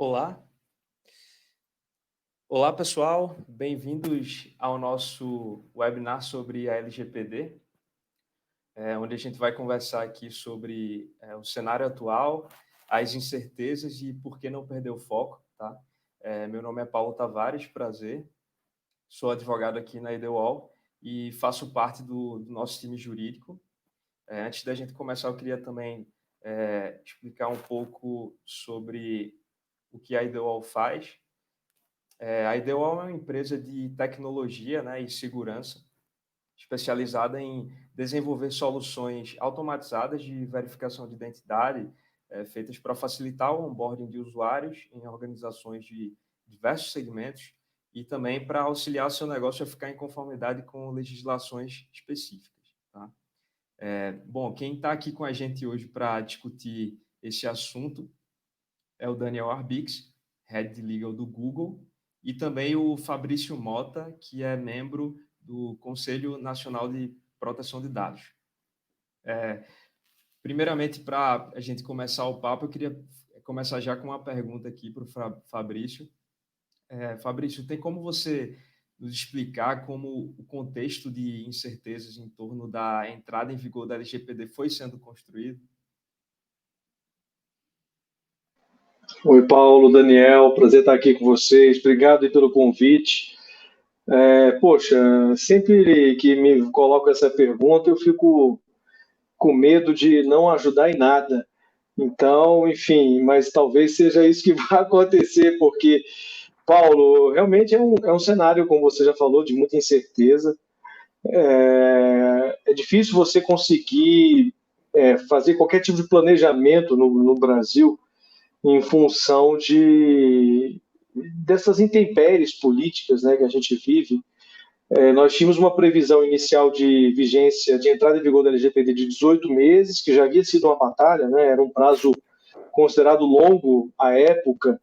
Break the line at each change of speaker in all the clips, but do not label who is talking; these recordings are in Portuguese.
Olá, olá pessoal, bem-vindos ao nosso webinar sobre a LGPD, onde a gente vai conversar aqui sobre o cenário atual, as incertezas e por que não perder o foco, tá? Meu nome é Paulo Tavares, prazer, sou advogado aqui na IDEUOL e faço parte do nosso time jurídico. Antes da gente começar, eu queria também explicar um pouco sobre o que a IDEUOL faz. A IDEUOL é uma empresa de tecnologia, né, e segurança, especializada em desenvolver soluções automatizadas de verificação de identidade, feitas para facilitar o onboarding de usuários em organizações de diversos segmentos e também para auxiliar o seu negócio a ficar em conformidade com legislações específicas. Tá? Bom, quem está aqui com a gente hoje para discutir esse assunto é o Daniel Arbix, Head de Legal do Google, e também o Fabrício Mota, que é membro do Conselho Nacional de Proteção de Dados. Primeiramente, para a gente começar o papo, eu queria começar já com uma pergunta aqui para o Fabrício. Fabrício, tem como você nos explicar como o contexto de incertezas em torno da entrada em vigor da LGPD foi sendo construído?
Oi, Paulo, Daniel, prazer estar aqui com vocês. Obrigado aí pelo convite. Poxa, sempre que me colocam essa pergunta, eu fico com medo de não ajudar em nada. Então, enfim, mas talvez seja isso que vai acontecer, porque, Paulo, realmente é um cenário, como você já falou, de muita incerteza. É difícil você conseguir fazer qualquer tipo de planejamento no Brasil em função dessas intempéries políticas, né, que a gente vive. Nós tínhamos uma previsão inicial de vigência, de entrada em vigor da LGPD de 18 meses, que já havia sido uma batalha, né, era um prazo considerado longo à época.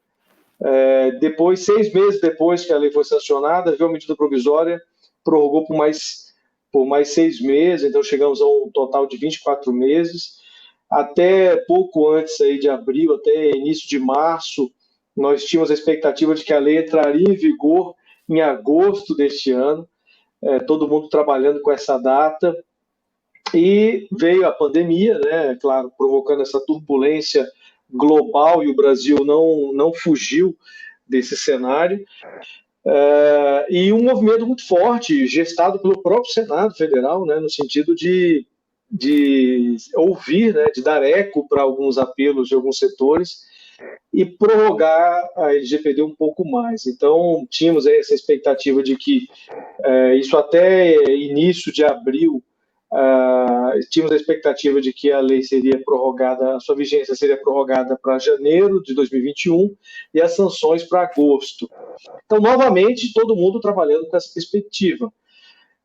Depois, 6 meses depois que a lei foi sancionada, veio uma medida provisória, prorrogou por mais 6 meses, então chegamos a um total de 24 meses. Até pouco antes aí de abril, até início de março, nós tínhamos a expectativa de que a lei entraria em vigor em agosto deste ano, todo mundo trabalhando com essa data, e veio a pandemia, né, claro, provocando essa turbulência global, e o Brasil não fugiu desse cenário, e um movimento muito forte, gestado pelo próprio Senado Federal, né, no sentido de ouvir, né, de dar eco para alguns apelos de alguns setores e prorrogar a LGPD um pouco mais. Então, tínhamos essa expectativa de que isso até início de abril, tínhamos a expectativa de que a lei seria prorrogada, a sua vigência seria prorrogada para janeiro de 2021 e as sanções para agosto. Então, novamente, todo mundo trabalhando com essa perspectiva.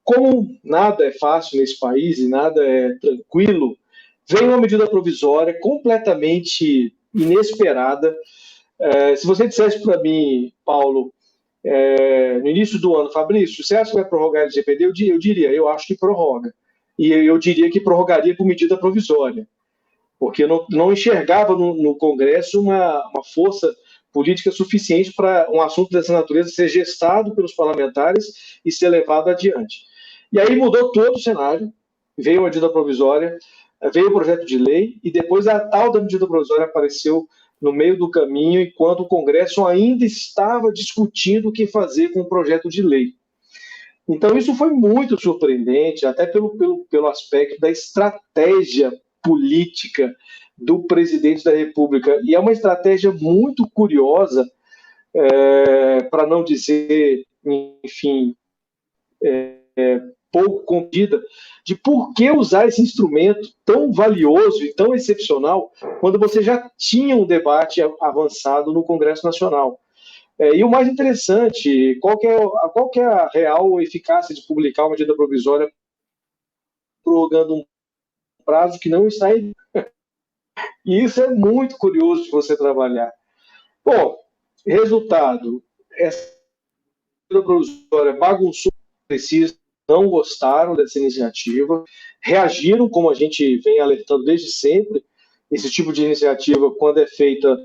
Como nada é fácil nesse país e nada é tranquilo, vem uma medida provisória completamente inesperada. Se você dissesse para mim, Paulo, no início do ano, Fabrício, você acha que vai prorrogar a LGPD? Eu diria, eu acho que prorroga. E eu diria que prorrogaria por medida provisória, porque eu não enxergava no Congresso uma força política suficiente para um assunto dessa natureza ser gestado pelos parlamentares e ser levado adiante. E aí mudou todo o cenário, veio a medida provisória, veio o projeto de lei, e depois a tal da medida provisória apareceu no meio do caminho, enquanto o Congresso ainda estava discutindo o que fazer com o projeto de lei. Então isso foi muito surpreendente, até pelo aspecto da estratégia política do presidente da República. E é uma estratégia muito curiosa, para não dizer, enfim, pouco contida, de por que usar esse instrumento tão valioso e tão excepcional quando você já tinha um debate avançado no Congresso Nacional. E o mais interessante, qual que é a real eficácia de publicar uma medida provisória prorrogando um prazo que não está em... E isso é muito curioso de você trabalhar. Bom, resultado, essa medida provisória bagunçou, precisa, não gostaram dessa iniciativa, reagiram, como a gente vem alertando desde sempre. Esse tipo de iniciativa, quando é feita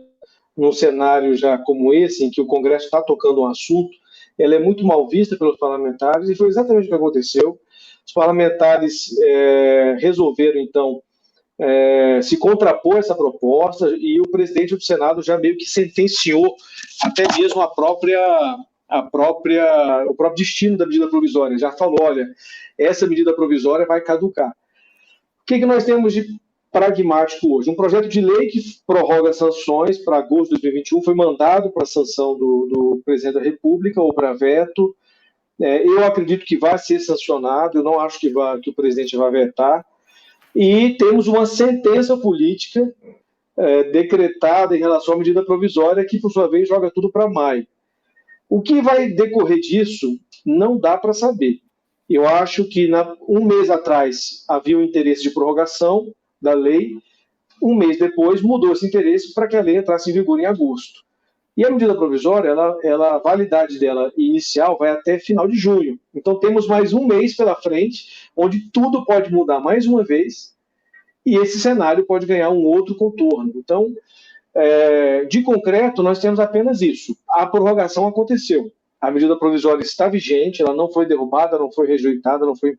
num cenário já como esse, em que o Congresso está tocando um assunto, ela é muito mal vista pelos parlamentares, e foi exatamente o que aconteceu. Os parlamentares resolveram, então, se contrapor a essa proposta, e o presidente do Senado já meio que sentenciou até mesmo o próprio destino da medida provisória. Já falou, olha, essa medida provisória vai caducar. O que nós temos de pragmático hoje? Um projeto de lei que prorroga sanções para agosto de 2021 foi mandado para a sanção do presidente da República, ou para veto. Eu acredito que vai ser sancionado, eu não acho que o presidente vai vetar. E temos uma sentença política decretada em relação à medida provisória, que, por sua vez, joga tudo para maio. O que vai decorrer disso não dá para saber. Eu acho que um mês atrás havia o interesse de prorrogação da lei, um mês depois mudou esse interesse para que a lei entrasse em vigor em agosto. E a medida provisória, a validade dela inicial vai até final de junho. Então temos mais um mês pela frente, onde tudo pode mudar mais uma vez, e esse cenário pode ganhar um outro contorno. Então, de concreto, nós temos apenas isso. A prorrogação aconteceu. A medida provisória está vigente, ela não foi derrubada, não foi rejeitada, não foi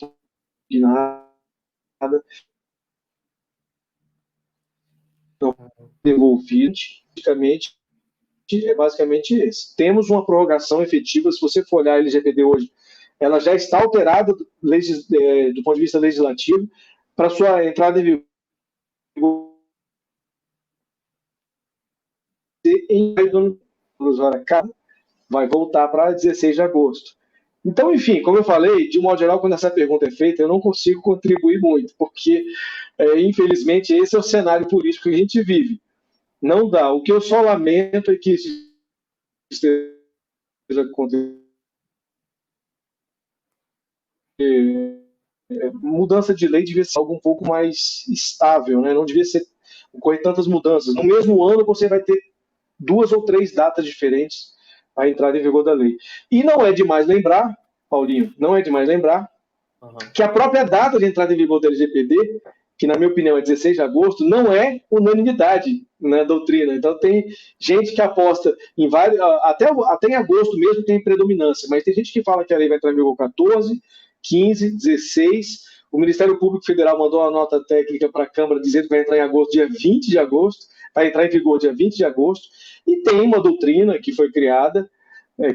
impugnada, não foi devolvida. É basicamente esse. Temos uma prorrogação efetiva. Se você for olhar a LGPD hoje, ela já está alterada do ponto de vista legislativo para sua entrada em vigor em vai voltar para 16 de agosto. Então, enfim, como eu falei, de um modo geral, quando essa pergunta é feita, eu não consigo contribuir muito, porque, infelizmente, esse é o cenário político que a gente vive. Não dá. O que eu só lamento é que isso esteja acontecendo. Mudança de lei devia ser algo um pouco mais estável, né? Não devia ocorrer tantas mudanças. No mesmo ano, você vai ter 2 ou 3 datas diferentes para a entrada em vigor da lei. E não é demais lembrar, Paulinho, que a própria data de entrada em vigor da LGPD, que na minha opinião é 16 de agosto, não é unanimidade na doutrina. Então tem gente que aposta em vários, até em agosto mesmo tem predominância, mas tem gente que fala que a lei vai entrar em vigor 14, 15, 16. O Ministério Público Federal mandou uma nota técnica para a Câmara dizendo que vai entrar em agosto, dia 20 de agosto, vai entrar em vigor dia 20 de agosto, e tem uma doutrina que foi criada,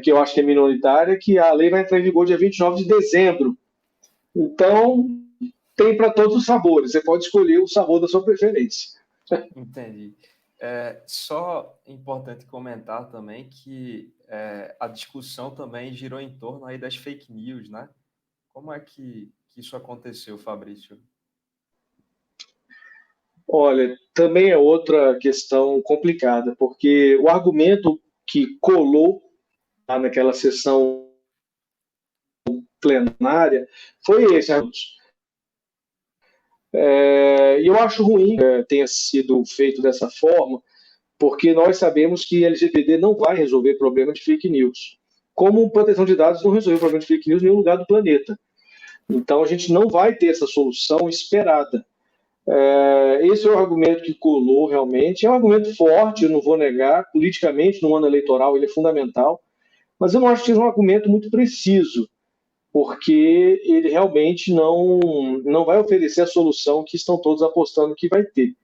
que eu acho que é minoritária, que a lei vai entrar em vigor dia 29 de dezembro. Então, tem para todos os sabores, você pode escolher o sabor da sua preferência.
Entendi. Só importante comentar também que a discussão também girou em torno aí das fake news, né? Como é que isso aconteceu, Fabrício?
Olha, também é outra questão complicada, porque o argumento que colou naquela sessão plenária foi esse. E eu acho ruim que tenha sido feito dessa forma, porque nós sabemos que a LGPD não vai resolver problema de fake news. Como proteção de dados não resolveu problema de fake news em nenhum lugar do planeta. Então a gente não vai ter essa solução esperada. Esse é o argumento que colou realmente. É um argumento forte, eu não vou negar. Politicamente, no ano eleitoral, ele é fundamental. Mas eu não acho que seja um argumento muito preciso, porque ele realmente não vai oferecer a solução que estão todos apostando que vai ter.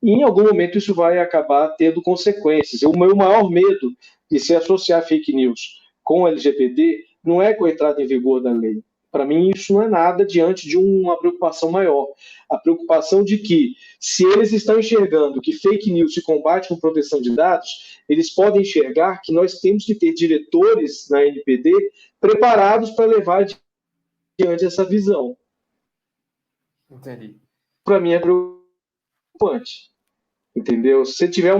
E em algum momento isso vai acabar tendo consequências. O meu maior medo de se associar fake news com o LGPD não é com a entrada em vigor da lei. Para mim, isso não é nada diante de uma preocupação maior. A preocupação de que, se eles estão enxergando que fake news se combate com proteção de dados, eles podem enxergar que nós temos que ter diretores na NPD preparados para levar adiante essa visão.
Entendi.
Para mim é preocupante. Entendeu? Se você tiver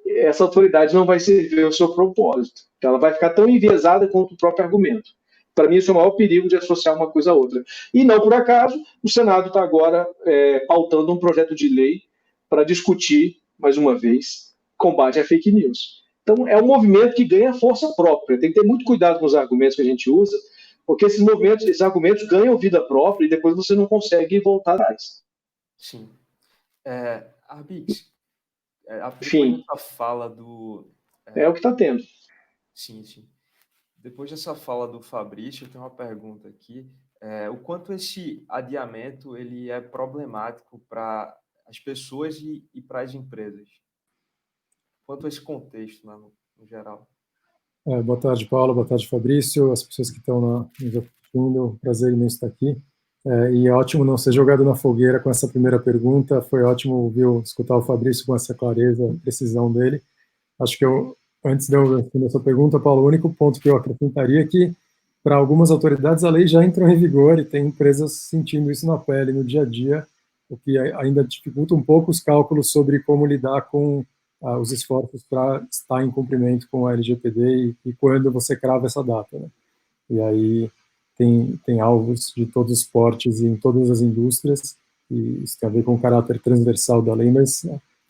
essa autoridade não vai servir ao seu propósito. Ela vai ficar tão enviesada quanto o próprio argumento. Para mim, isso é o maior perigo de associar uma coisa a outra. E não por acaso, o Senado está agora pautando um projeto de lei para discutir, mais uma vez, combate à fake news. Então, é um movimento que ganha força própria. Tem que ter muito cuidado com os argumentos que a gente usa, porque esses argumentos ganham vida própria e depois você não consegue voltar atrás.
Sim. Arbix, depois dessa fala do...
É o que está tendo.
Sim, sim. Depois dessa fala do Fabrício, eu tenho uma pergunta aqui. O quanto esse adiamento ele é problemático para as pessoas e para as empresas? Quanto a esse contexto, né, no geral?
Boa tarde, Paulo. Boa tarde, Fabrício. As pessoas que estão nos assistindo, prazer imenso estar aqui. E é ótimo não ser jogado na fogueira com essa primeira pergunta. Foi ótimo escutar o Fabrício com essa clareza, precisão dele. Acho que antes de eu responder essa pergunta, Paulo, o único ponto que eu acrescentaria é que, para algumas autoridades, a lei já entrou em vigor e tem empresas sentindo isso na pele, no dia a dia, o que ainda dificulta um pouco os cálculos sobre como lidar com os esforços para estar em cumprimento com a LGPD e quando você crava essa data, né? E aí tem alvos de todos os portes e em todas as indústrias, e isso tem a ver com o caráter transversal da lei, mas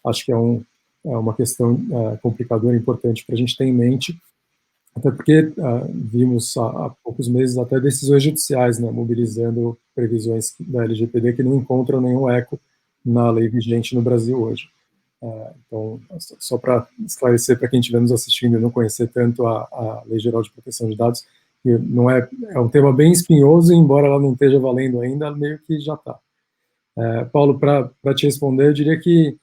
acho que é uma questão complicadora importante para a gente ter em mente, até porque vimos há poucos meses até decisões judiciais, né, mobilizando previsões da LGPD que não encontram nenhum eco na lei vigente no Brasil hoje. Então, só para esclarecer para quem estiver nos assistindo e não conhecer tanto a Lei Geral de Proteção de Dados, que não é um tema bem espinhoso, e embora ela não esteja valendo ainda, meio que já está. Paulo, para te responder, eu diria que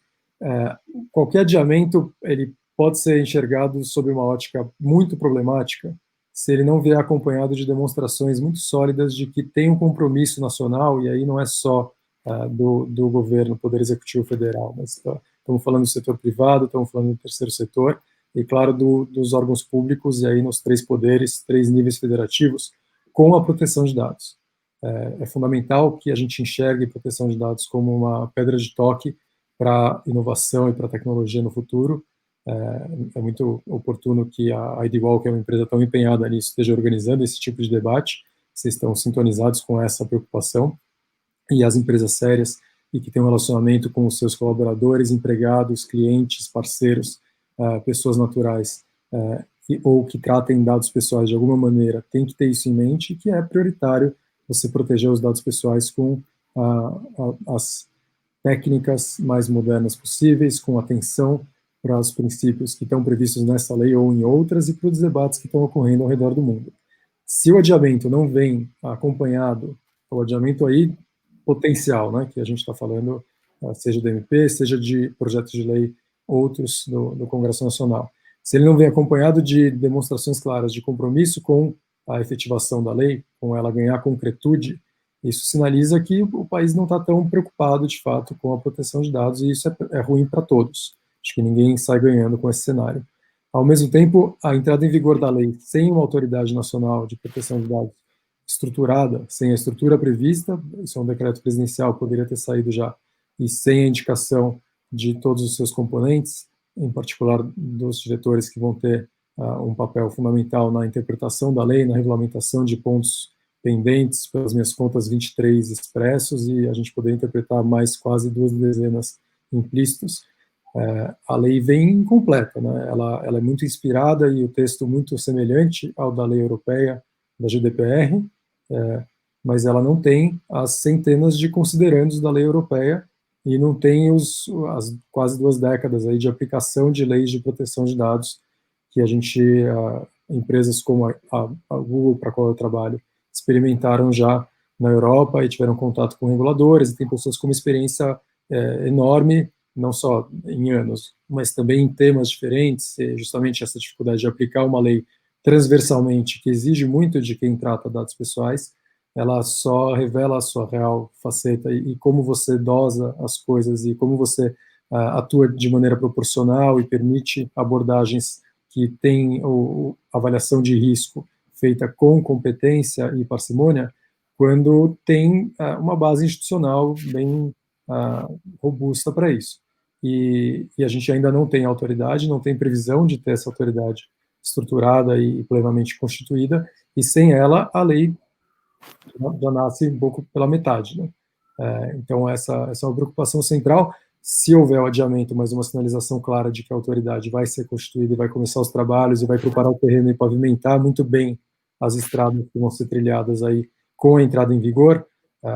qualquer adiamento ele pode ser enxergado sob uma ótica muito problemática se ele não vier acompanhado de demonstrações muito sólidas de que tem um compromisso nacional, e aí não é só do governo, Poder Executivo Federal, mas estamos falando do setor privado, estamos falando do terceiro setor, e claro, dos órgãos públicos, e aí nos 3 poderes, 3 níveis federativos, com a proteção de dados. É fundamental que a gente enxergue proteção de dados como uma pedra de toque para inovação e para tecnologia no futuro. É muito oportuno que a IDWall, que é uma empresa tão empenhada nisso, esteja organizando esse tipo de debate. Vocês estão sintonizados com essa preocupação. E as empresas sérias e que têm um relacionamento com os seus colaboradores, empregados, clientes, parceiros, pessoas naturais, ou que tratem dados pessoais de alguma maneira, tem que ter isso em mente, que é prioritário você proteger os dados pessoais com as técnicas mais modernas possíveis, com atenção para os princípios que estão previstos nessa lei ou em outras e para os debates que estão ocorrendo ao redor do mundo. Se o adiamento não vem acompanhado, o adiamento aí potencial, né, que a gente está falando, seja do MP, seja de projetos de lei, outros do Congresso Nacional. Se ele não vem acompanhado de demonstrações claras de compromisso com a efetivação da lei, com ela ganhar concretude, isso sinaliza que o país não está tão preocupado, de fato, com a proteção de dados, e isso é ruim para todos. Acho que ninguém sai ganhando com esse cenário. Ao mesmo tempo, a entrada em vigor da lei sem uma autoridade nacional de proteção de dados estruturada, sem a estrutura prevista, isso é um decreto presidencial, poderia ter saído já, e sem a indicação de todos os seus componentes, em particular dos diretores que vão ter um papel fundamental na interpretação da lei, na regulamentação de pontos pendentes, pelas minhas contas 23 expressos, e a gente poder interpretar mais quase 2 dezenas implícitos. A lei vem incompleta, né? Ela é muito inspirada e o texto muito semelhante ao da lei europeia, da GDPR, mas ela não tem as centenas de considerandos da lei europeia e não tem as quase 2 décadas aí de aplicação de leis de proteção de dados que a gente, empresas como a Google, para a qual eu trabalho, experimentaram já na Europa e tiveram contato com reguladores, e tem pessoas com uma experiência enorme, não só em anos, mas também em temas diferentes, justamente essa dificuldade de aplicar uma lei transversalmente, que exige muito de quem trata dados pessoais, ela só revela a sua real faceta e como você dosa as coisas e como você atua de maneira proporcional e permite abordagens que têm avaliação de risco feita com competência e parcimônia, quando tem uma base institucional bem robusta para isso. E a gente ainda não tem autoridade, não tem previsão de ter essa autoridade estruturada e plenamente constituída, e sem ela a lei já nasce um pouco pela metade, né? Então essa é uma preocupação central. Se houver o adiamento, mas uma sinalização clara de que a autoridade vai ser constituída e vai começar os trabalhos e vai preparar o terreno e pavimentar muito bem as estradas que vão ser trilhadas aí com a entrada em vigor,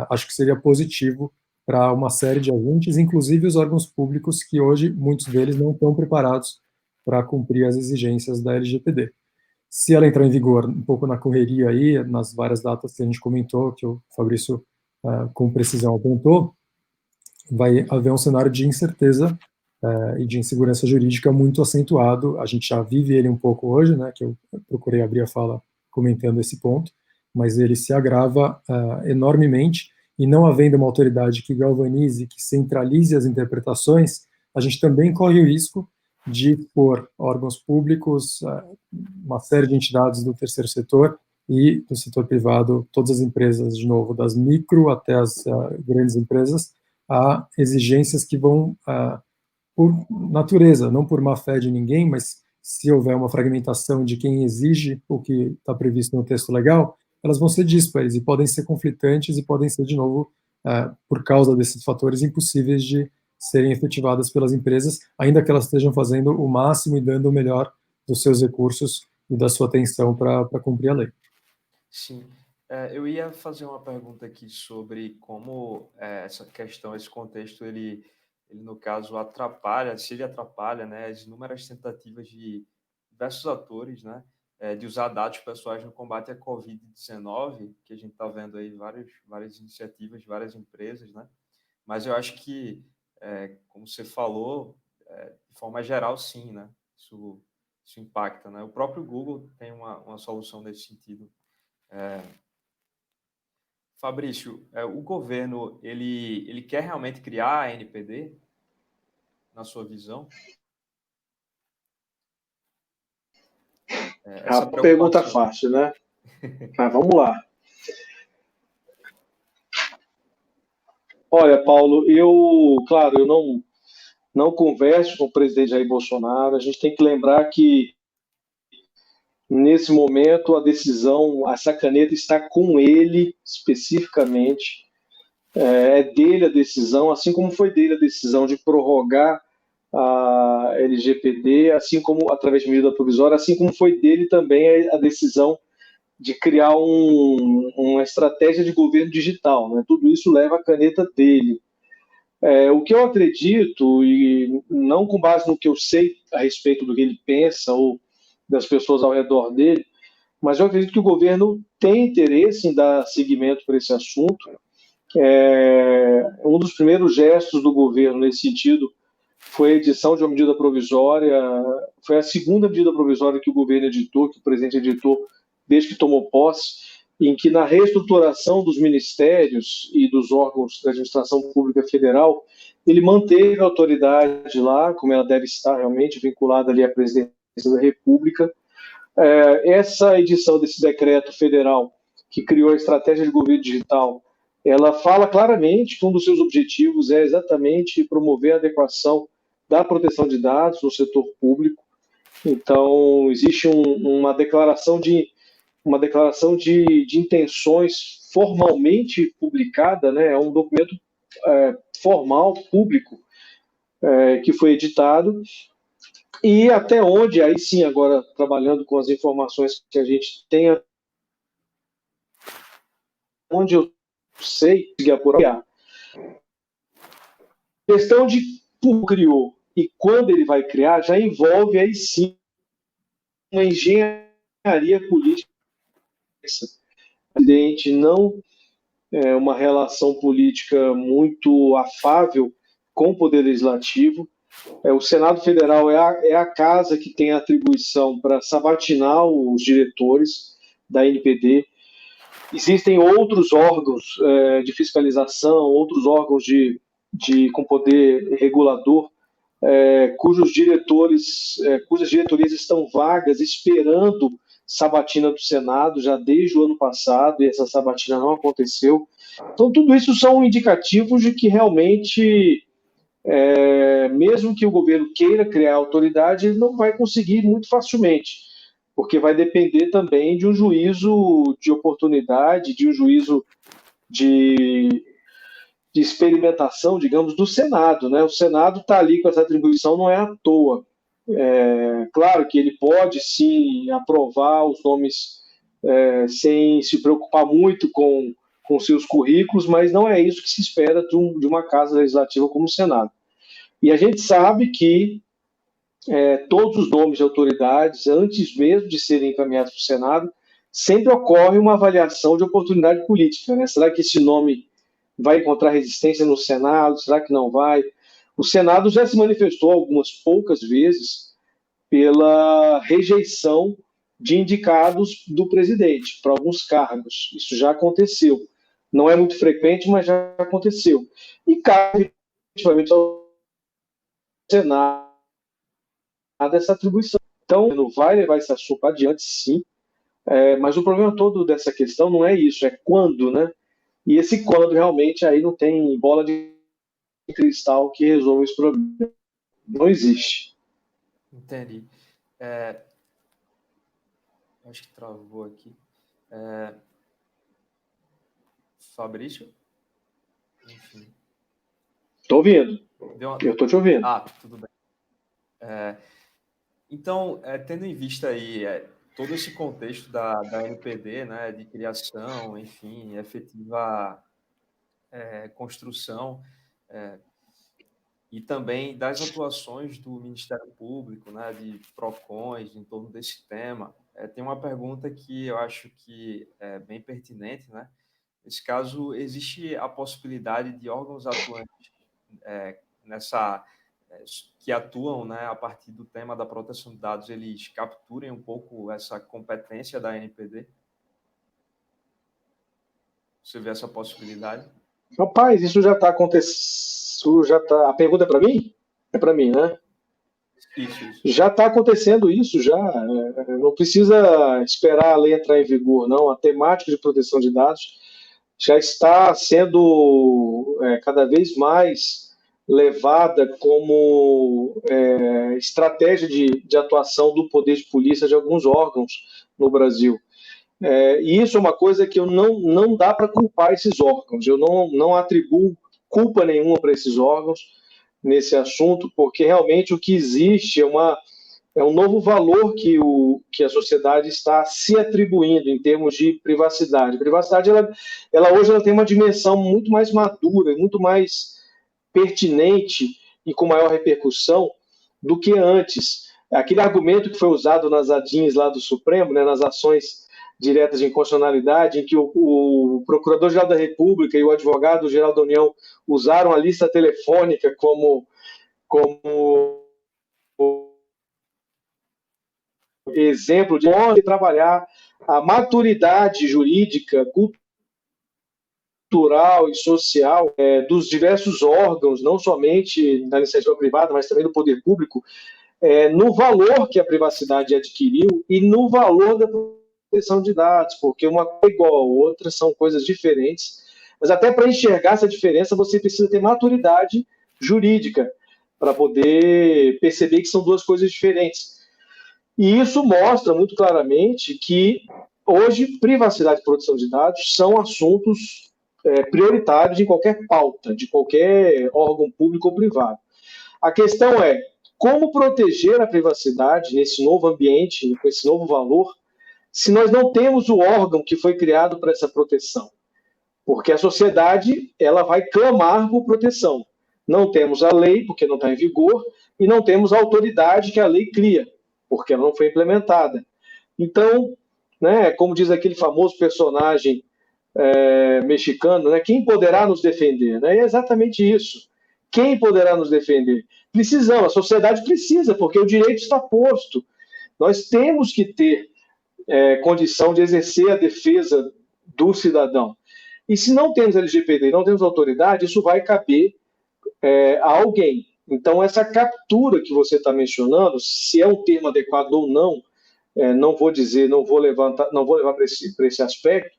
acho que seria positivo para uma série de agentes, inclusive os órgãos públicos, que hoje muitos deles não estão preparados para cumprir as exigências da LGPD. Se ela entrar em vigor um pouco na correria aí, nas várias datas que a gente comentou, que o Fabrício com precisão apontou, vai haver um cenário de incerteza e de insegurança jurídica muito acentuado. A gente já vive ele um pouco hoje, né, que eu procurei abrir a fala comentando esse ponto, mas ele se agrava enormemente, e não havendo uma autoridade que galvanize, que centralize as interpretações, a gente também corre o risco de pôr órgãos públicos, uma série de entidades do terceiro setor e do setor privado, todas as empresas, de novo, das micro até as grandes empresas, a exigências que vão, por natureza, não por má fé de ninguém, mas se houver uma fragmentação de quem exige o que está previsto no texto legal, elas vão ser díspares e podem ser conflitantes e podem ser, de novo, por causa desses fatores, impossíveis de serem efetivadas pelas empresas, ainda que elas estejam fazendo o máximo e dando o melhor dos seus recursos e da sua atenção para cumprir a lei.
Sim. Eu ia fazer uma pergunta aqui sobre como essa questão, esse contexto, ele no caso atrapalha, se ele atrapalha, né, as inúmeras tentativas de diversos atores, né, de usar dados pessoais no combate à Covid-19, que a gente está vendo aí várias iniciativas, várias empresas, né, mas eu acho que, como você falou, de forma geral, sim, né, isso impacta, né, o próprio Google tem uma solução nesse sentido. Fabrício, o governo ele quer realmente criar a NPD, na sua visão? Essa
A pergunta
preocupação.
fácil, né? Mas vamos lá. Olha, Paulo, claro, eu não converso com o presidente Jair Bolsonaro. A gente tem que lembrar que, nesse momento, a decisão, essa caneta está com ele especificamente. É dele a decisão, assim como foi dele a decisão de prorrogar a LGPD, assim como através de medida provisória, assim como foi dele também a decisão de criar uma estratégia de governo digital. Né? Tudo isso leva a caneta dele. O que eu acredito, e não com base no que eu sei a respeito do que ele pensa ou das pessoas ao redor dele, mas eu acredito que o governo tem interesse em dar seguimento para esse assunto. Um dos primeiros gestos do governo nesse sentido foi a edição de uma medida provisória, foi a segunda medida provisória que o governo editou, que o presidente editou desde que tomou posse, em que na reestruturação dos ministérios e dos órgãos da administração pública federal, ele manteve a autoridade lá, como ela deve estar realmente vinculada ali à presidência da República. Essa edição desse decreto federal que criou a estratégia de governo digital, ela fala claramente que um dos seus objetivos é exatamente promover a adequação da proteção de dados no setor público. Então, existe uma declaração de intenções formalmente publicada, né? É um documento formal, público, que foi editado, e até onde, aí sim, agora trabalhando com as informações que a gente tem, onde eu sei que apurar. A questão de por criou e quando ele vai criar já envolve aí sim uma engenharia política. Evidente, não uma relação política muito afável com o Poder Legislativo. O Senado Federal é a casa que tem a atribuição para sabatinar os diretores da NPD. Existem outros órgãos de fiscalização, outros órgãos com poder regulador, cujas diretorias estão vagas, esperando sabatina do Senado já desde o ano passado, e essa sabatina não aconteceu. Então, tudo isso são indicativos de que realmente, mesmo que o governo queira criar autoridade, ele não vai conseguir muito facilmente, porque vai depender também de um juízo de oportunidade, de um juízo de experimentação, digamos, do Senado. Né? O Senado está ali com essa atribuição, não é à toa. Claro que ele pode, sim, aprovar os nomes sem se preocupar muito com com seus currículos, mas não é isso que se espera de uma casa legislativa como o Senado. E a gente sabe que todos os nomes de autoridades, antes mesmo de serem encaminhados para o Senado, sempre ocorre uma avaliação de oportunidade política, né? Será que esse nome vai encontrar resistência no Senado? Será que não vai? O Senado já se manifestou algumas poucas vezes pela rejeição de indicados do presidente para alguns cargos. Isso já aconteceu. Não é muito frequente, mas já aconteceu. E cabe, efetivamente, ao Senado essa atribuição. Então, não vai levar esse assunto adiante, sim, mas o problema todo dessa questão não é isso, é quando, né? E esse quando realmente aí não tem bola de cristal que resolva esse problema. Não existe.
Entendi. Acho que travou aqui. Fabrício? Enfim.
Estou ouvindo. Eu estou te ouvindo.
Tudo bem. Então, tendo em vista aí todo esse contexto da NPD, né, de criação, enfim, efetiva construção, e também das atuações do Ministério Público, né, de PROCONs em torno desse tema, tem uma pergunta que eu acho que é bem pertinente, né? Nesse caso, existe a possibilidade de órgãos atuantes que atuam, né, a partir do tema da proteção de dados, eles capturem um pouco essa competência da NPD? Você vê essa possibilidade?
Rapaz, isso já está acontecendo. A pergunta é para mim? É para mim, né?
Isso.
Já está acontecendo isso, já. Não precisa esperar a lei entrar em vigor, não. A temática de proteção de dados já está sendo cada vez mais levada como estratégia de atuação do poder de polícia de alguns órgãos no Brasil. E isso é uma coisa que eu não dá para culpar esses órgãos. Eu não atribuo culpa nenhuma para esses órgãos nesse assunto, porque realmente o que existe é um novo valor que a sociedade está se atribuindo em termos de privacidade. A privacidade, ela hoje tem uma dimensão muito mais madura, muito mais pertinente e com maior repercussão do que antes. Aquele argumento que foi usado nas ADINs lá do Supremo, né, nas ações diretas de inconstitucionalidade, em que o Procurador-Geral da República e o Advogado-Geral da União usaram a lista telefônica como exemplo de trabalhar a maturidade jurídica, cultural e social dos diversos órgãos, não somente da iniciativa privada, mas também do poder público, no valor que a privacidade adquiriu e no valor da proteção de dados, porque uma coisa é igual a outra, são coisas diferentes, mas até para enxergar essa diferença você precisa ter maturidade jurídica para poder perceber que são duas coisas diferentes. E isso mostra muito claramente que hoje privacidade e proteção de dados são assuntos prioritários em qualquer pauta, de qualquer órgão público ou privado. A questão é como proteger a privacidade nesse novo ambiente, com esse novo valor, se nós não temos o órgão que foi criado para essa proteção. Porque a sociedade ela vai clamar por proteção. Não temos a lei, porque não está em vigor, e não temos a autoridade que a lei cria, porque ela não foi implementada. Então, né, como diz aquele famoso personagem mexicano, né, quem poderá nos defender? Né? É exatamente isso. Quem poderá nos defender? Precisamos, a sociedade precisa, porque o direito está posto. Nós temos que ter condição de exercer a defesa do cidadão. E se não temos LGPD, não temos autoridade, isso vai caber a alguém. Então, essa captura que você está mencionando, se é um termo adequado ou não, não vou dizer, não vou levar para esse aspecto,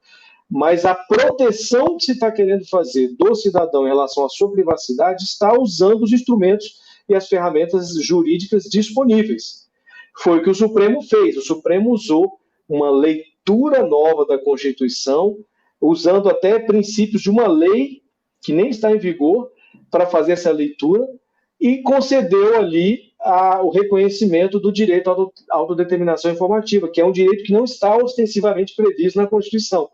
mas a proteção que se está querendo fazer do cidadão em relação à sua privacidade está usando os instrumentos e as ferramentas jurídicas disponíveis. Foi o que o Supremo fez. O Supremo usou uma leitura nova da Constituição, usando até princípios de uma lei que nem está em vigor, para fazer essa leitura, e concedeu ali o reconhecimento do direito à autodeterminação informativa, que é um direito que não está ostensivamente previsto na Constituição,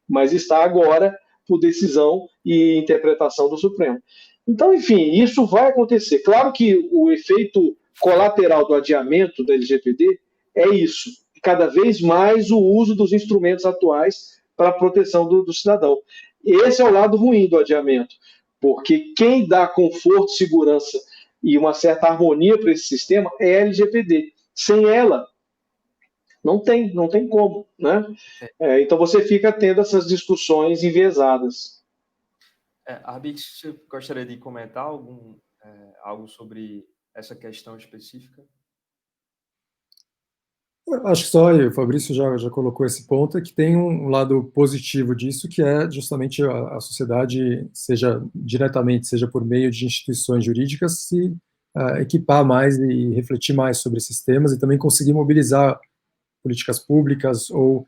mas está agora por decisão e interpretação do Supremo. Então, enfim, isso vai acontecer. Claro que o efeito colateral do adiamento da LGPD é isso, cada vez mais o uso dos instrumentos atuais para a proteção do cidadão. Esse é o lado ruim do adiamento, porque quem dá conforto, segurança e uma certa harmonia para esse sistema é a LGPD. Sem ela, não tem como, né? Então você fica tendo essas discussões enviesadas.
Arbix, você gostaria de comentar algo sobre essa questão específica?
Acho que só, e o Fabrício já colocou esse ponto, é que tem um lado positivo disso, que é justamente a sociedade, seja diretamente, seja por meio de instituições jurídicas, se equipar mais e refletir mais sobre esses temas e também conseguir mobilizar políticas públicas ou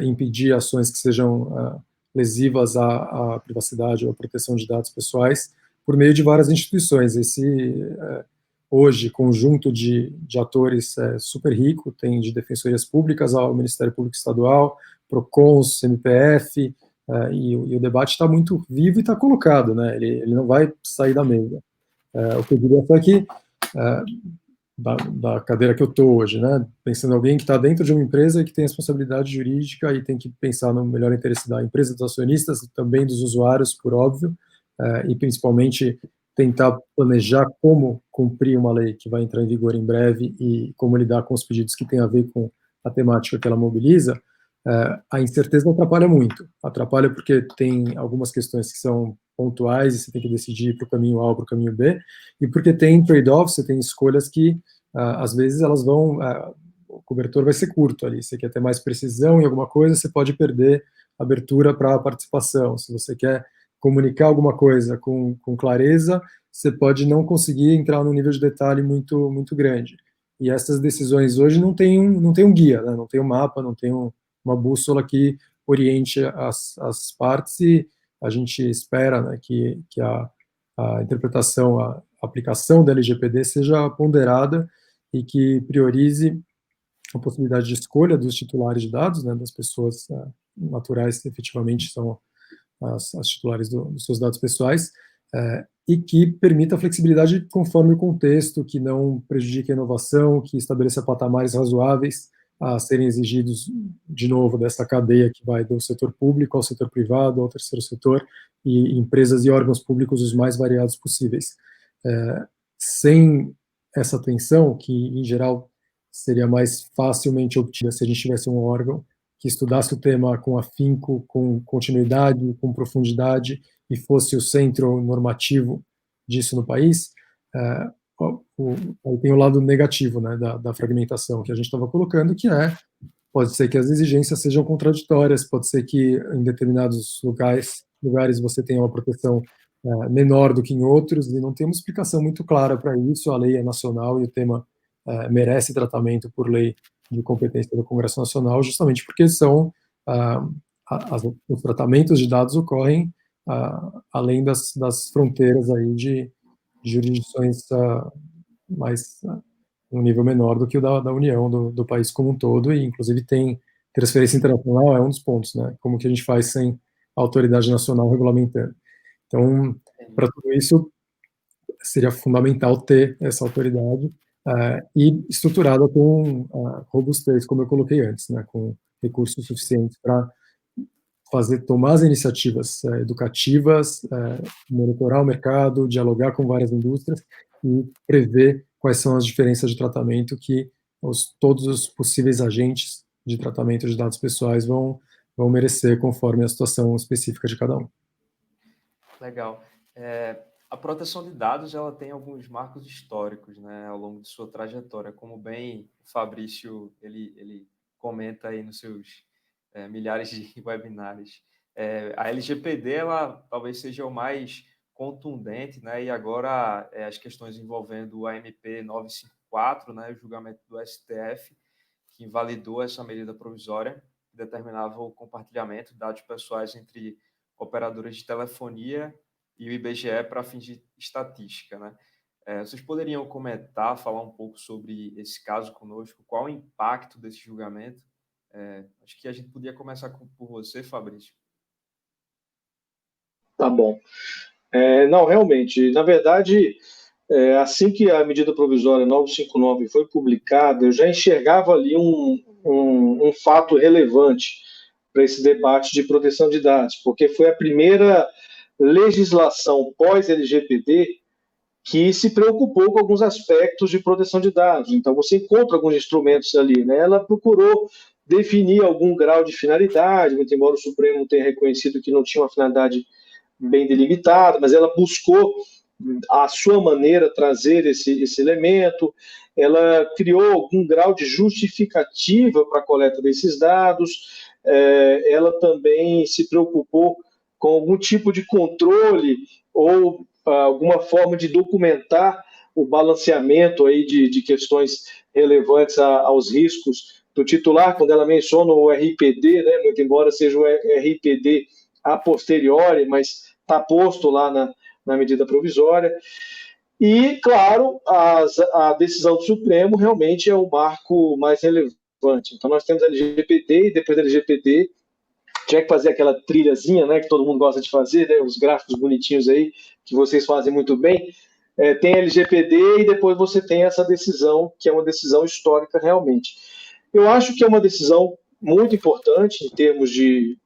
impedir ações que sejam lesivas à privacidade ou à proteção de dados pessoais por meio de várias instituições. Esse hoje, conjunto de atores super rico, tem de defensorias públicas ao Ministério Público Estadual, PROCONs, CNPF, e o debate está muito vivo e está colocado, né? Ele não vai sair da mesa. O que eu diria só é que, da cadeira que eu estou hoje, né? Pensando em alguém que está dentro de uma empresa e que tem responsabilidade jurídica e tem que pensar no melhor interesse da empresa, dos acionistas, também dos usuários, por óbvio, e principalmente tentar planejar como cumprir uma lei que vai entrar em vigor em breve e como lidar com os pedidos que têm a ver com a temática que ela mobiliza, a incerteza atrapalha muito. Atrapalha porque tem algumas questões que são pontuais e você tem que decidir para o caminho A ou para o caminho B, e porque tem trade-offs, você tem escolhas que, às vezes, elas vão... o cobertor vai ser curto ali. Você quer ter mais precisão em alguma coisa, você pode perder abertura para a participação. Se você quer comunicar alguma coisa com clareza, você pode não conseguir entrar num nível de detalhe muito, muito grande. E essas decisões hoje não tem um guia, né? Não tem um mapa, não tem uma bússola que oriente as partes, e a gente espera, né, que a interpretação, a aplicação da LGPD seja ponderada e que priorize a possibilidade de escolha dos titulares de dados, né, das pessoas naturais que efetivamente são as titulares dos seus dados pessoais, e que permita a flexibilidade conforme o contexto, que não prejudique a inovação, que estabeleça patamares razoáveis a serem exigidos, de novo, dessa cadeia que vai do setor público ao setor privado, ao terceiro setor, e empresas e órgãos públicos os mais variados possíveis. Sem essa atenção, que em geral seria mais facilmente obtida se a gente tivesse um órgão que estudasse o tema com afinco, com continuidade, com profundidade, e fosse o centro normativo disso no país, aí tem o lado negativo, né, da fragmentação que a gente estava colocando, que pode ser que as exigências sejam contraditórias, pode ser que em determinados lugares você tenha uma proteção menor do que em outros, e não tem uma explicação muito clara para isso. A lei é nacional e o tema merece tratamento por lei de competência do Congresso Nacional, justamente porque os tratamentos de dados ocorrem além das fronteiras aí de jurisdições mais um nível menor do que o da União, do país como um todo, e inclusive tem transferência internacional, é um dos pontos, né? Como que a gente faz sem a autoridade nacional regulamentando? Então, para tudo isso, seria fundamental ter essa autoridade e estruturada com robustez, como eu coloquei antes, né? Com recursos suficientes para tomar as iniciativas educativas, monitorar o mercado, dialogar com várias indústrias e prever quais são as diferenças de tratamento que todos os possíveis agentes de tratamento de dados pessoais vão merecer conforme a situação específica de cada um.
Legal. A proteção de dados, ela tem alguns marcos históricos, né, ao longo de sua trajetória, como bem o Fabrício ele comenta aí nos seus milhares de webinários. A LGPD, ela talvez seja o mais contundente, né, e agora as questões envolvendo o AMP 954, né, o julgamento do STF, que invalidou essa medida provisória, que determinava o compartilhamento de dados pessoais entre operadoras de telefonia e o IBGE para fins de estatística, né? Vocês poderiam comentar, falar um pouco sobre esse caso conosco? Qual o impacto desse julgamento? Acho que a gente podia começar por você, Fabrício.
Tá bom. Não, realmente, na verdade, assim que a medida provisória 959 foi publicada, eu já enxergava ali um fato relevante para esse debate de proteção de dados, porque foi a primeira legislação pós-LGPD que se preocupou com alguns aspectos de proteção de dados. Então, você encontra alguns instrumentos ali, né? Ela procurou definir algum grau de finalidade, muito embora o Supremo tenha reconhecido que não tinha uma finalidade bem delimitada, mas ela buscou, à sua maneira, trazer esse elemento. Ela criou algum grau de justificativa para a coleta desses dados. Ela também se preocupou com algum tipo de controle ou alguma forma de documentar o balanceamento aí de questões relevantes aos riscos do titular, quando ela menciona o RPD, né, muito embora seja o RPD a posteriori, mas está posto lá na medida provisória. E, claro, a decisão do Supremo realmente é o marco mais relevante. Então, nós temos a LGPD e depois da LGPD tinha que fazer aquela trilhazinha, né, que todo mundo gosta de fazer, né, os gráficos bonitinhos aí, que vocês fazem muito bem. Tem a LGPD e depois você tem essa decisão, que é uma decisão histórica realmente. Eu acho que é uma decisão muito importante em termos de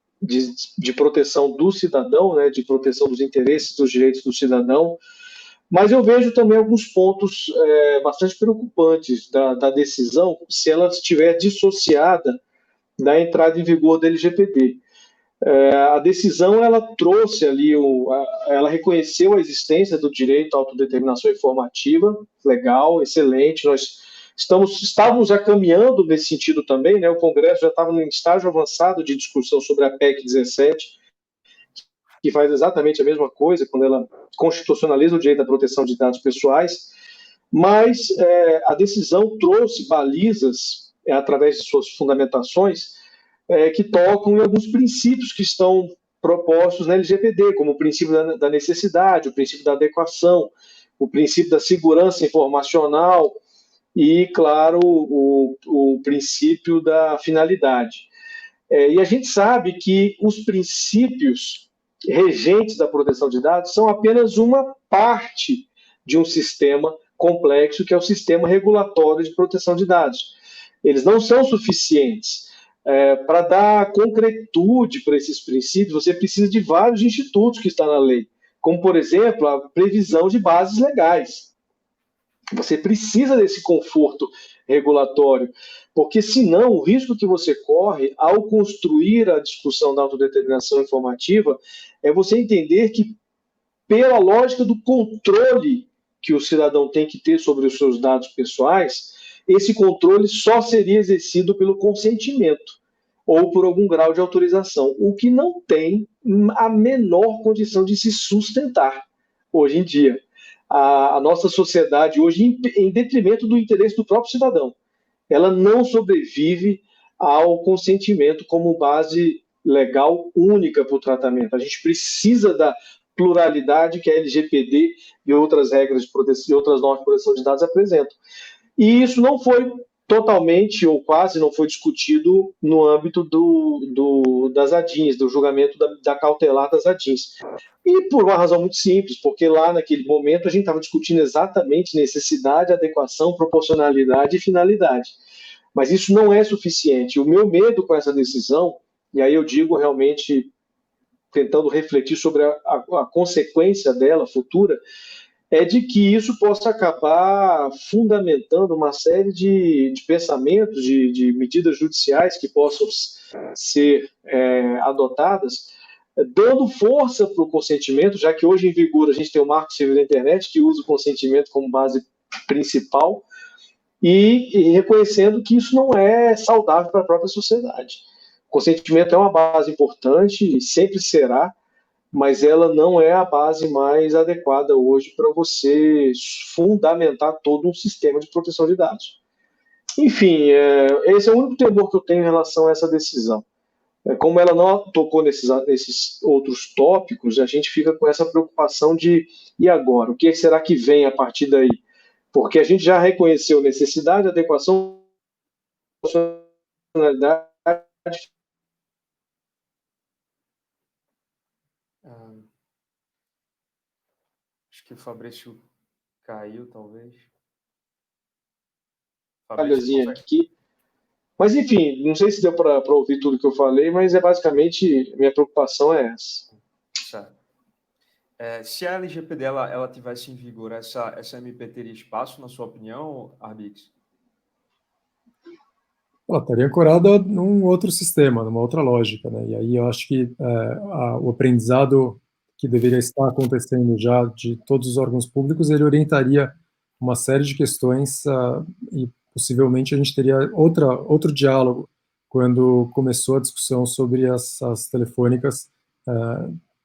proteção do cidadão, né, de proteção dos interesses, dos direitos do cidadão, mas eu vejo também alguns pontos bastante preocupantes da decisão, se ela estiver dissociada da entrada em vigor da LGPD. A decisão ela trouxe ali, ela reconheceu a existência do direito à autodeterminação informativa, legal, excelente. Nós estávamos já caminhando nesse sentido também, né? O Congresso já estava em estágio avançado de discussão sobre a PEC 17, que faz exatamente a mesma coisa quando ela constitucionaliza o direito à proteção de dados pessoais, mas a decisão trouxe balizas, através de suas fundamentações, que tocam em alguns princípios que estão propostos na LGPD, como o princípio da necessidade, o princípio da adequação, o princípio da segurança informacional e, claro, o princípio da finalidade. E a gente sabe que os princípios regentes da proteção de dados são apenas uma parte de um sistema complexo, que é o sistema regulatório de proteção de dados. Eles não são suficientes. Para dar concretude para esses princípios, você precisa de vários institutos que estão na lei, como, por exemplo, a previsão de bases legais. Você precisa desse conforto regulatório, porque senão o risco que você corre ao construir a discussão da autodeterminação informativa é você entender que, pela lógica do controle que o cidadão tem que ter sobre os seus dados pessoais, esse controle só seria exercido pelo consentimento ou por algum grau de autorização, o que não tem a menor condição de se sustentar hoje em dia. A nossa sociedade hoje, em detrimento do interesse do próprio cidadão, ela não sobrevive ao consentimento como base legal única para o tratamento. A gente precisa da pluralidade que a LGPD e outras regras de proteção, e outras normas de proteção de dados apresentam. E isso não foi totalmente ou quase não foi discutido no âmbito das ADINs, do julgamento da cautelar das ADINs. E por uma razão muito simples, porque lá naquele momento a gente estava discutindo exatamente necessidade, adequação, proporcionalidade e finalidade. Mas isso não é suficiente. O meu medo com essa decisão, e aí eu digo realmente tentando refletir sobre a consequência dela futura, é de que isso possa acabar fundamentando uma série de pensamentos, de medidas judiciais que possam ser adotadas, dando força para o consentimento, já que hoje em vigor a gente tem o Marco Civil da Internet, que usa o consentimento como base principal, e reconhecendo que isso não é saudável para a própria sociedade. O consentimento é uma base importante e sempre será, mas ela não é a base mais adequada hoje para você fundamentar todo um sistema de proteção de dados. Enfim, esse é o único temor que eu tenho em relação a essa decisão. Como ela não tocou nesses outros tópicos, a gente fica com essa preocupação de, e agora? O que será que vem a partir daí? Porque a gente já reconheceu necessidade, adequação, funcionalidade.
Acho que o Fabrício caiu, talvez. Fabrício,
Falhazinha aqui. Mas, enfim, não sei se deu para ouvir tudo que eu falei, mas é basicamente, minha preocupação é essa.
certo. Se a LGPD ela tivesse em vigor, essa MP teria espaço, na sua opinião, Arbix?
Ela estaria ancorada num outro sistema, numa outra lógica, né? E aí eu acho que o aprendizado que deveria estar acontecendo já de todos os órgãos públicos, ele orientaria uma série de questões e possivelmente a gente teria outro diálogo quando começou a discussão sobre as telefônicas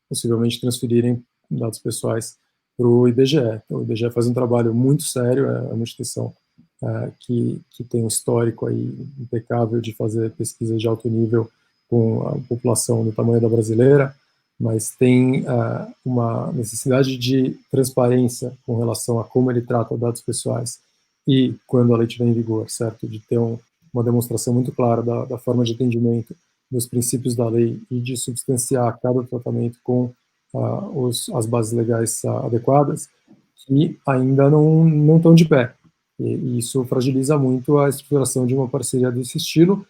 possivelmente transferirem dados pessoais para o IBGE. Então, o IBGE faz um trabalho muito sério, é uma instituição que tem um histórico aí impecável de fazer pesquisas de alto nível com a população do tamanho da brasileira, mas tem uma necessidade de transparência com relação a como ele trata dados pessoais e quando a lei estiver em vigor, certo? De ter uma demonstração muito clara da forma de atendimento dos princípios da lei e de substanciar cada tratamento com as bases legais adequadas, que ainda não estão de pé. E isso fragiliza muito a estruturação de uma parceria desse estilo,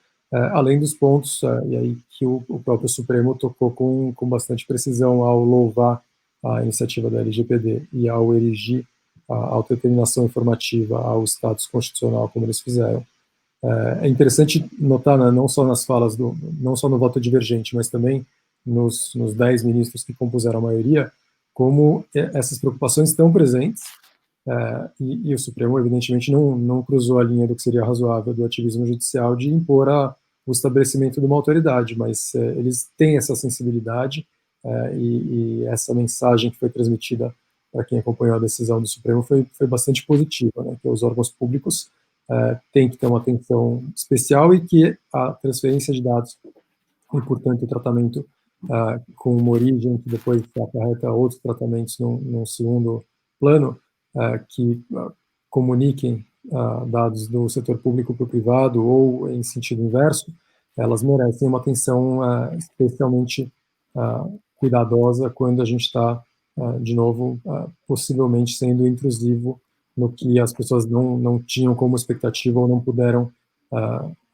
além dos pontos, e aí que o próprio Supremo tocou com bastante precisão ao louvar a iniciativa da LGPD e ao erigir a autodeterminação informativa ao status constitucional, como eles fizeram. É interessante notar, né, não só nas falas, não só no voto divergente, mas também nos 10 ministros que compuseram a maioria, como essas preocupações estão presentes, e o Supremo, evidentemente, não cruzou a linha do que seria razoável do ativismo judicial de impor o estabelecimento de uma autoridade, mas eles têm essa sensibilidade e essa mensagem que foi transmitida para quem acompanhou a decisão do Supremo foi bastante positiva, né, que os órgãos públicos têm que ter uma atenção especial e que a transferência de dados e, portanto, o tratamento com uma origem que depois acarreta outros tratamentos num segundo plano, que comuniquem dados do setor público para o privado ou em sentido inverso, elas merecem uma atenção especialmente cuidadosa quando a gente está, de novo, possivelmente sendo intrusivo no que as pessoas não tinham como expectativa ou não puderam,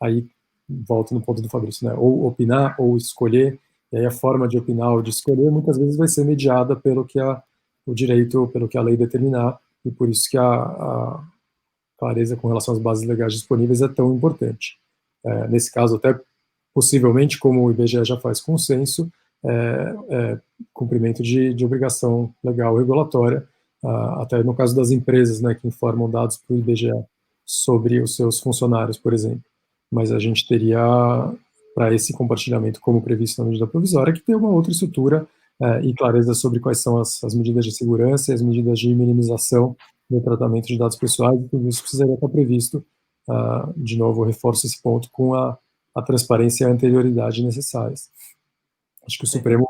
aí volto no ponto do Fabrício, né, ou opinar ou escolher, e aí a forma de opinar ou de escolher muitas vezes vai ser mediada pelo que o direito, pelo que a lei determinar, e por isso que a clareza com relação às bases legais disponíveis é tão importante. Nesse caso, até possivelmente, como o IBGE já faz consenso, cumprimento de obrigação legal regulatória, até no caso das empresas, né, que informam dados para o IBGE sobre os seus funcionários, por exemplo. Mas a gente teria, para esse compartilhamento, como previsto na medida provisória, que ter uma outra estrutura e clareza sobre quais são as medidas de segurança e as medidas de minimização do tratamento de dados pessoais, e tudo isso precisaria estar previsto. De novo, eu reforço esse ponto com a transparência e a anterioridade necessárias. Acho que o Supremo,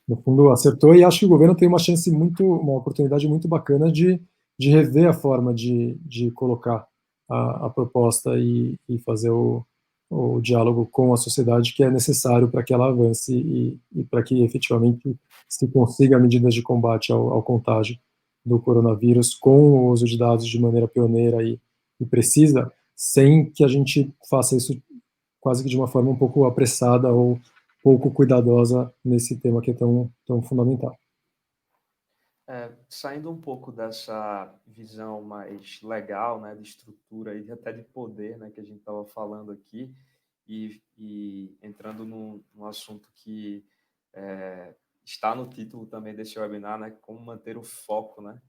no fundo, acertou, e acho que o governo tem uma oportunidade muito bacana de rever a forma de colocar a proposta e fazer o diálogo com a sociedade que é necessário para que ela avance e para que efetivamente se consiga medidas de combate ao contágio do coronavírus com o uso de dados de maneira pioneira e precisa, sem que a gente faça isso quase que de uma forma um pouco apressada ou pouco cuidadosa nesse tema que é tão fundamental.
Saindo um pouco dessa visão mais legal, né, de estrutura e até de poder, né, que a gente estava falando aqui, e entrando num assunto que está no título também desse webinar, né, como manter o foco, né?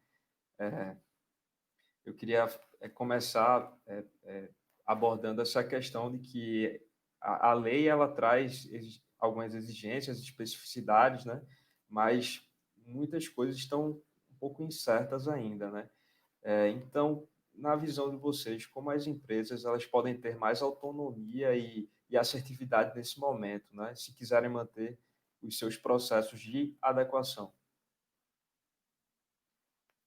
Eu queria começar abordando essa questão de que a lei ela traz algumas exigências, especificidades, né, mas muitas coisas estão um pouco incertas ainda, né? Então, na visão de vocês, como as empresas elas podem ter mais autonomia e assertividade nesse momento, né? Se quiserem manter os seus processos de adequação.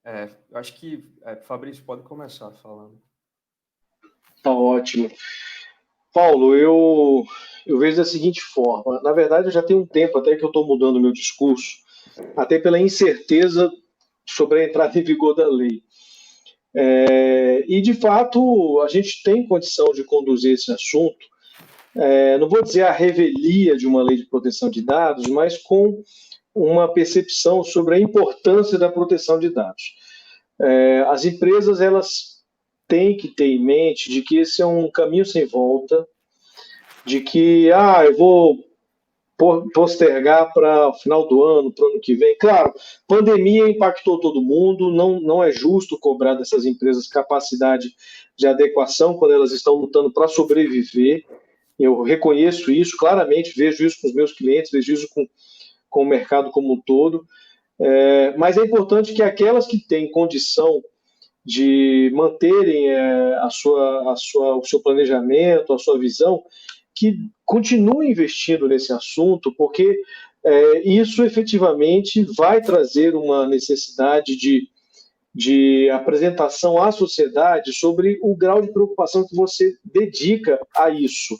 Eu acho que Fabrício pode começar falando.
Tá ótimo. Paulo, eu vejo da seguinte forma. Na verdade, eu já tenho um tempo até que eu estou mudando o meu discurso, até pela incerteza sobre a entrada em vigor da lei. E, de fato, a gente tem condição de conduzir esse assunto, não vou dizer a revelia de uma lei de proteção de dados, mas com uma percepção sobre a importância da proteção de dados. As empresas, elas têm que ter em mente de que esse é um caminho sem volta, de que, eu vou postergar para o final do ano, para o ano que vem. Claro, pandemia impactou todo mundo, não é justo cobrar dessas empresas capacidade de adequação quando elas estão lutando para sobreviver. Eu reconheço isso claramente, vejo isso com os meus clientes, vejo isso com o mercado como um todo. Mas é importante que aquelas que têm condição de manterem o seu planejamento, a sua visão, que continuem investindo nesse assunto, porque isso efetivamente vai trazer uma necessidade de apresentação à sociedade sobre o grau de preocupação que você dedica a isso.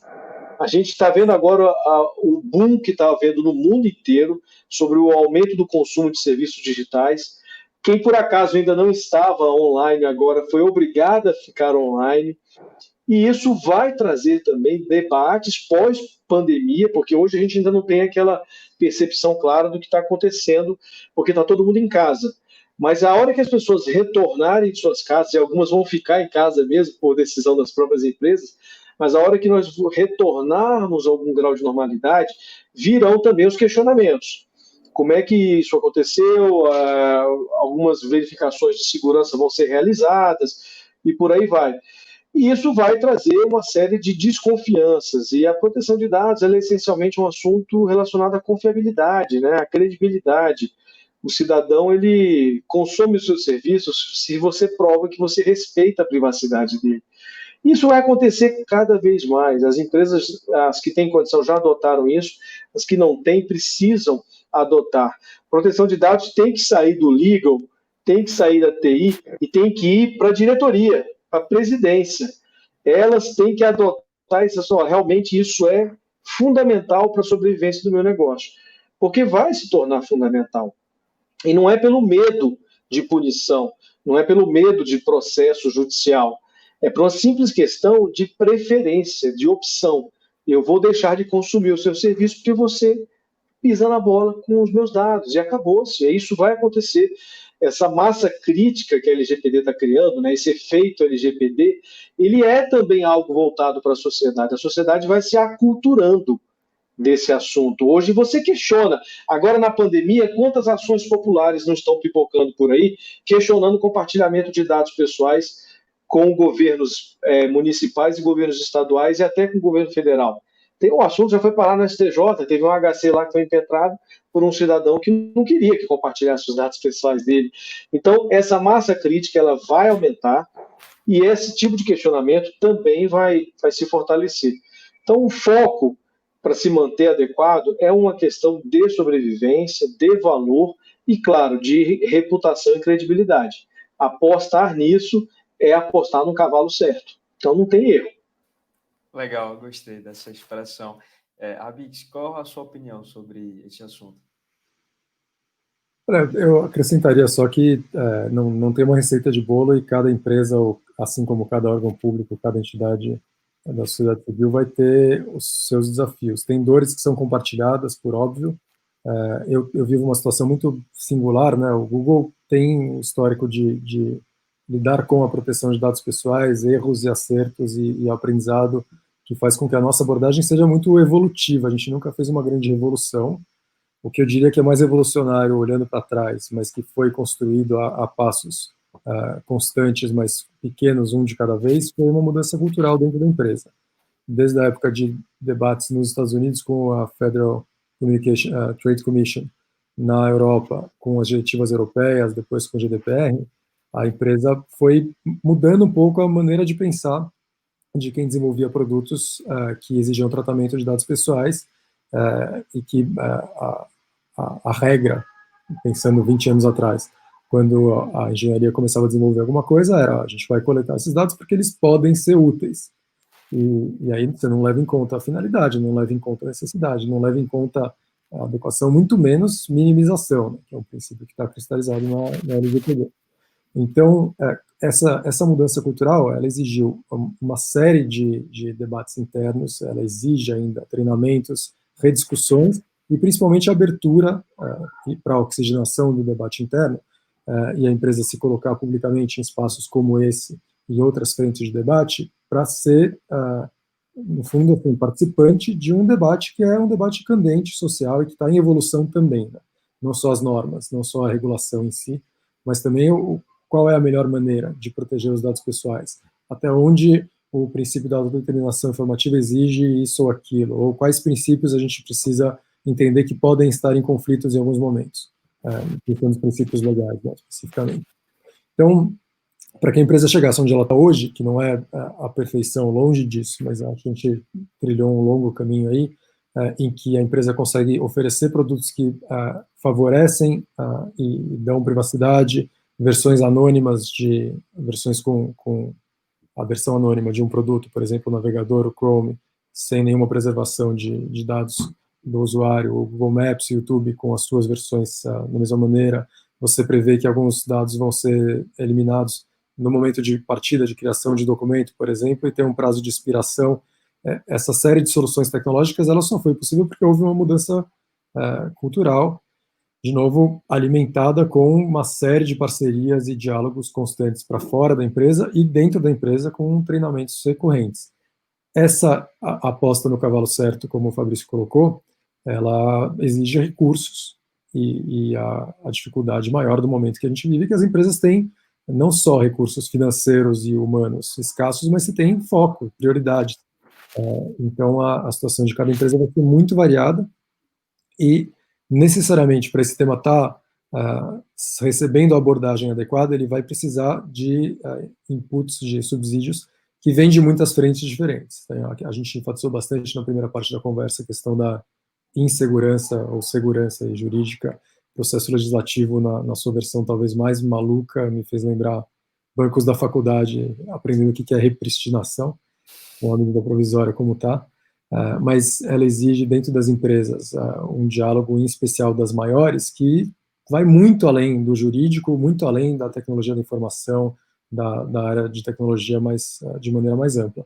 A gente está vendo agora o boom que está havendo no mundo inteiro sobre o aumento do consumo de serviços digitais. Quem, por acaso, ainda não estava online agora foi obrigado a ficar online. E isso vai trazer também debates pós-pandemia, porque hoje a gente ainda não tem aquela percepção clara do que está acontecendo, porque está todo mundo em casa. Mas a hora que as pessoas retornarem de suas casas, e algumas vão ficar em casa mesmo por decisão das próprias empresas, mas a hora que nós retornarmos a algum grau de normalidade, virão também os questionamentos. Como é que isso aconteceu? Algumas verificações de segurança vão ser realizadas e por aí vai. E isso vai trazer uma série de desconfianças. E a proteção de dados é essencialmente um assunto relacionado à confiabilidade, né? À credibilidade. O cidadão, ele consome os seus serviços se você prova que você respeita a privacidade dele. Isso vai acontecer cada vez mais. As empresas, as que têm condição, já adotaram isso. As que não têm, precisam adotar. Proteção de dados tem que sair do legal, tem que sair da TI e tem que ir para a diretoria, para a presidência. Elas têm que adotar isso. Realmente isso é fundamental para a sobrevivência do meu negócio. Porque vai se tornar fundamental. E não é pelo medo de punição, não é pelo medo de processo judicial. É por uma simples questão de preferência, de opção. Eu vou deixar de consumir o seu serviço porque você pisa na bola com os meus dados. E acabou-se. E isso vai acontecer. Essa massa crítica que a LGPD está criando, né, esse efeito LGPD, ele é também algo voltado para a sociedade. A sociedade vai se aculturando desse assunto. Hoje você questiona. Agora, na pandemia, quantas ações populares não estão pipocando por aí, questionando o compartilhamento de dados pessoais com governos municipais e governos estaduais e até com o governo federal. Tem um assunto, já foi parar no STJ, teve um HC lá que foi impetrado por um cidadão que não queria que compartilhasse os dados pessoais dele. Então, essa massa crítica ela vai aumentar e esse tipo de questionamento também vai se fortalecer. Então, o foco para se manter adequado é uma questão de sobrevivência, de valor e, claro, de reputação e credibilidade. Apostar nisso é apostar no cavalo certo. Então, não tem erro.
Legal, gostei dessa expressão. Abix, qual a sua opinião sobre esse assunto?
Eu acrescentaria só que não tem uma receita de bolo e cada empresa, assim como cada órgão público, cada entidade da sociedade civil vai ter os seus desafios. Tem dores que são compartilhadas, por óbvio. Eu vivo uma situação muito singular, né? O Google tem um histórico de lidar com a proteção de dados pessoais, erros e acertos e aprendizado, que faz com que a nossa abordagem seja muito evolutiva. A gente nunca fez uma grande revolução. O que eu diria que é mais revolucionário, olhando para trás, mas que foi construído a passos constantes, mas pequenos, um de cada vez, foi uma mudança cultural dentro da empresa. Desde a época de debates nos Estados Unidos com a Federal Trade Commission, na Europa com as diretivas europeias, depois com o GDPR, a empresa foi mudando um pouco a maneira de pensar de quem desenvolvia produtos que exigiam tratamento de dados pessoais e que a regra, pensando 20 anos atrás, quando a engenharia começava a desenvolver alguma coisa, era a gente vai coletar esses dados porque eles podem ser úteis. E aí você não leva em conta a finalidade, não leva em conta a necessidade, não leva em conta adequação, muito menos minimização, né, que é um princípio que está cristalizado na LGPD. Então, essa mudança cultural, ela exigiu uma série de debates internos, ela exige ainda treinamentos, rediscussões e principalmente abertura para a oxigenação do debate interno, e a empresa se colocar publicamente em espaços como esse e outras frentes de debate para ser, no fundo, assim, participante de um debate que é um debate candente, social, e que está em evolução também, né? Não só as normas, não só a regulação em si, mas também qual é a melhor maneira de proteger os dados pessoais, até onde o princípio da autodeterminação informativa exige isso ou aquilo, ou quais princípios a gente precisa entender que podem estar em conflitos em alguns momentos, aplicando os princípios legais, né, especificamente. Então, para que a empresa chegasse onde ela está hoje, que não é a perfeição, longe disso, mas a gente trilhou um longo caminho aí, em que a empresa consegue oferecer produtos que favorecem e dão privacidade, versões anônimas versões com a versão anônima de um produto, por exemplo, o navegador, o Chrome, sem nenhuma preservação de dados do usuário, o Google Maps, o YouTube com as suas versões da mesma maneira. Você prevê que alguns dados vão ser eliminados no momento de partida, de criação de documento, por exemplo, e tem um prazo de expiração. Essa série de soluções tecnológicas, ela só foi possível porque houve uma mudança cultural, de novo, alimentada com uma série de parcerias e diálogos constantes para fora da empresa e dentro da empresa com treinamentos recorrentes. Essa aposta no cavalo certo, como o Fabrício colocou, ela exige recursos e a dificuldade maior do momento que a gente vive, que as empresas têm não só recursos financeiros e humanos escassos, mas se tem foco, prioridade. Então, a situação de cada empresa vai ser muito variada e, necessariamente, para esse tema estar recebendo a abordagem adequada, ele vai precisar de inputs, de subsídios, que vêm de muitas frentes diferentes. A gente enfatizou bastante na primeira parte da conversa a questão da insegurança ou segurança jurídica. Processo legislativo, na sua versão talvez mais maluca, me fez lembrar bancos da faculdade, aprendendo o que é repristinação, com a medida provisória como está, mas ela exige dentro das empresas um diálogo, em especial das maiores, que vai muito além do jurídico, muito além da tecnologia da informação, da área de tecnologia de maneira mais ampla.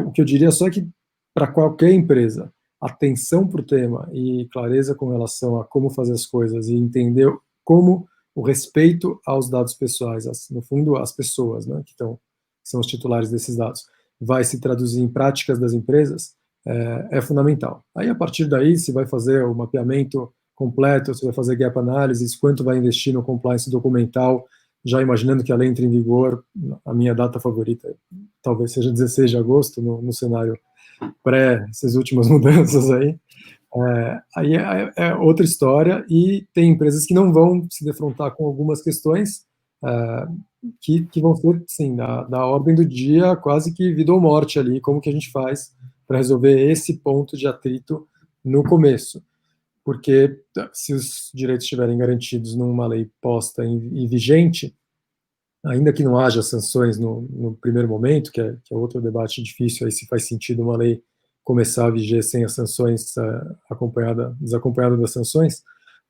O que eu diria só é que, para qualquer empresa, atenção para o tema e clareza com relação a como fazer as coisas e entender como o respeito aos dados pessoais, no fundo, as pessoas, né, que são os titulares desses dados, vai se traduzir em práticas das empresas, é fundamental. Aí, a partir daí, se vai fazer o mapeamento completo, se vai fazer gap analysis, quanto vai investir no compliance documental, já imaginando que a lei entre em vigor, a minha data favorita talvez seja 16 de agosto, no cenário essas últimas mudanças aí. Aí é outra história, e tem empresas que não vão se defrontar com algumas questões que vão ser, sim, da ordem do dia, quase que vida ou morte ali, como que a gente faz para resolver esse ponto de atrito no começo. Porque se os direitos estiverem garantidos numa lei posta e vigente, ainda que não haja sanções no primeiro momento, que é outro debate difícil, aí se faz sentido uma lei começar a viger sem as sanções, desacompanhada das sanções,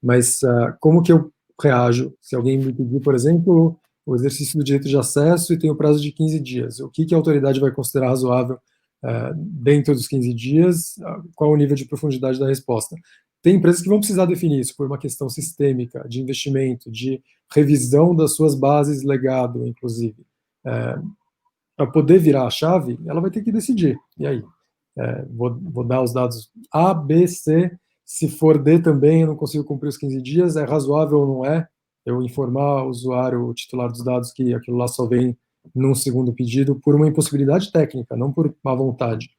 mas como que eu reajo se alguém me pedir, por exemplo, o exercício do direito de acesso e tem o prazo de 15 dias? O que a autoridade vai considerar razoável dentro dos 15 dias? Qual o nível de profundidade da resposta? Tem empresas que vão precisar definir isso por uma questão sistêmica, de investimento, de revisão das suas bases legado, inclusive. Para poder virar a chave, ela vai ter que decidir. E aí? Vou dar os dados A, B, C, se for D também, eu não consigo cumprir os 15 dias, é razoável ou não é? Eu informar o usuário, o titular dos dados, que aquilo lá só vem num segundo pedido por uma impossibilidade técnica, não por má vontade.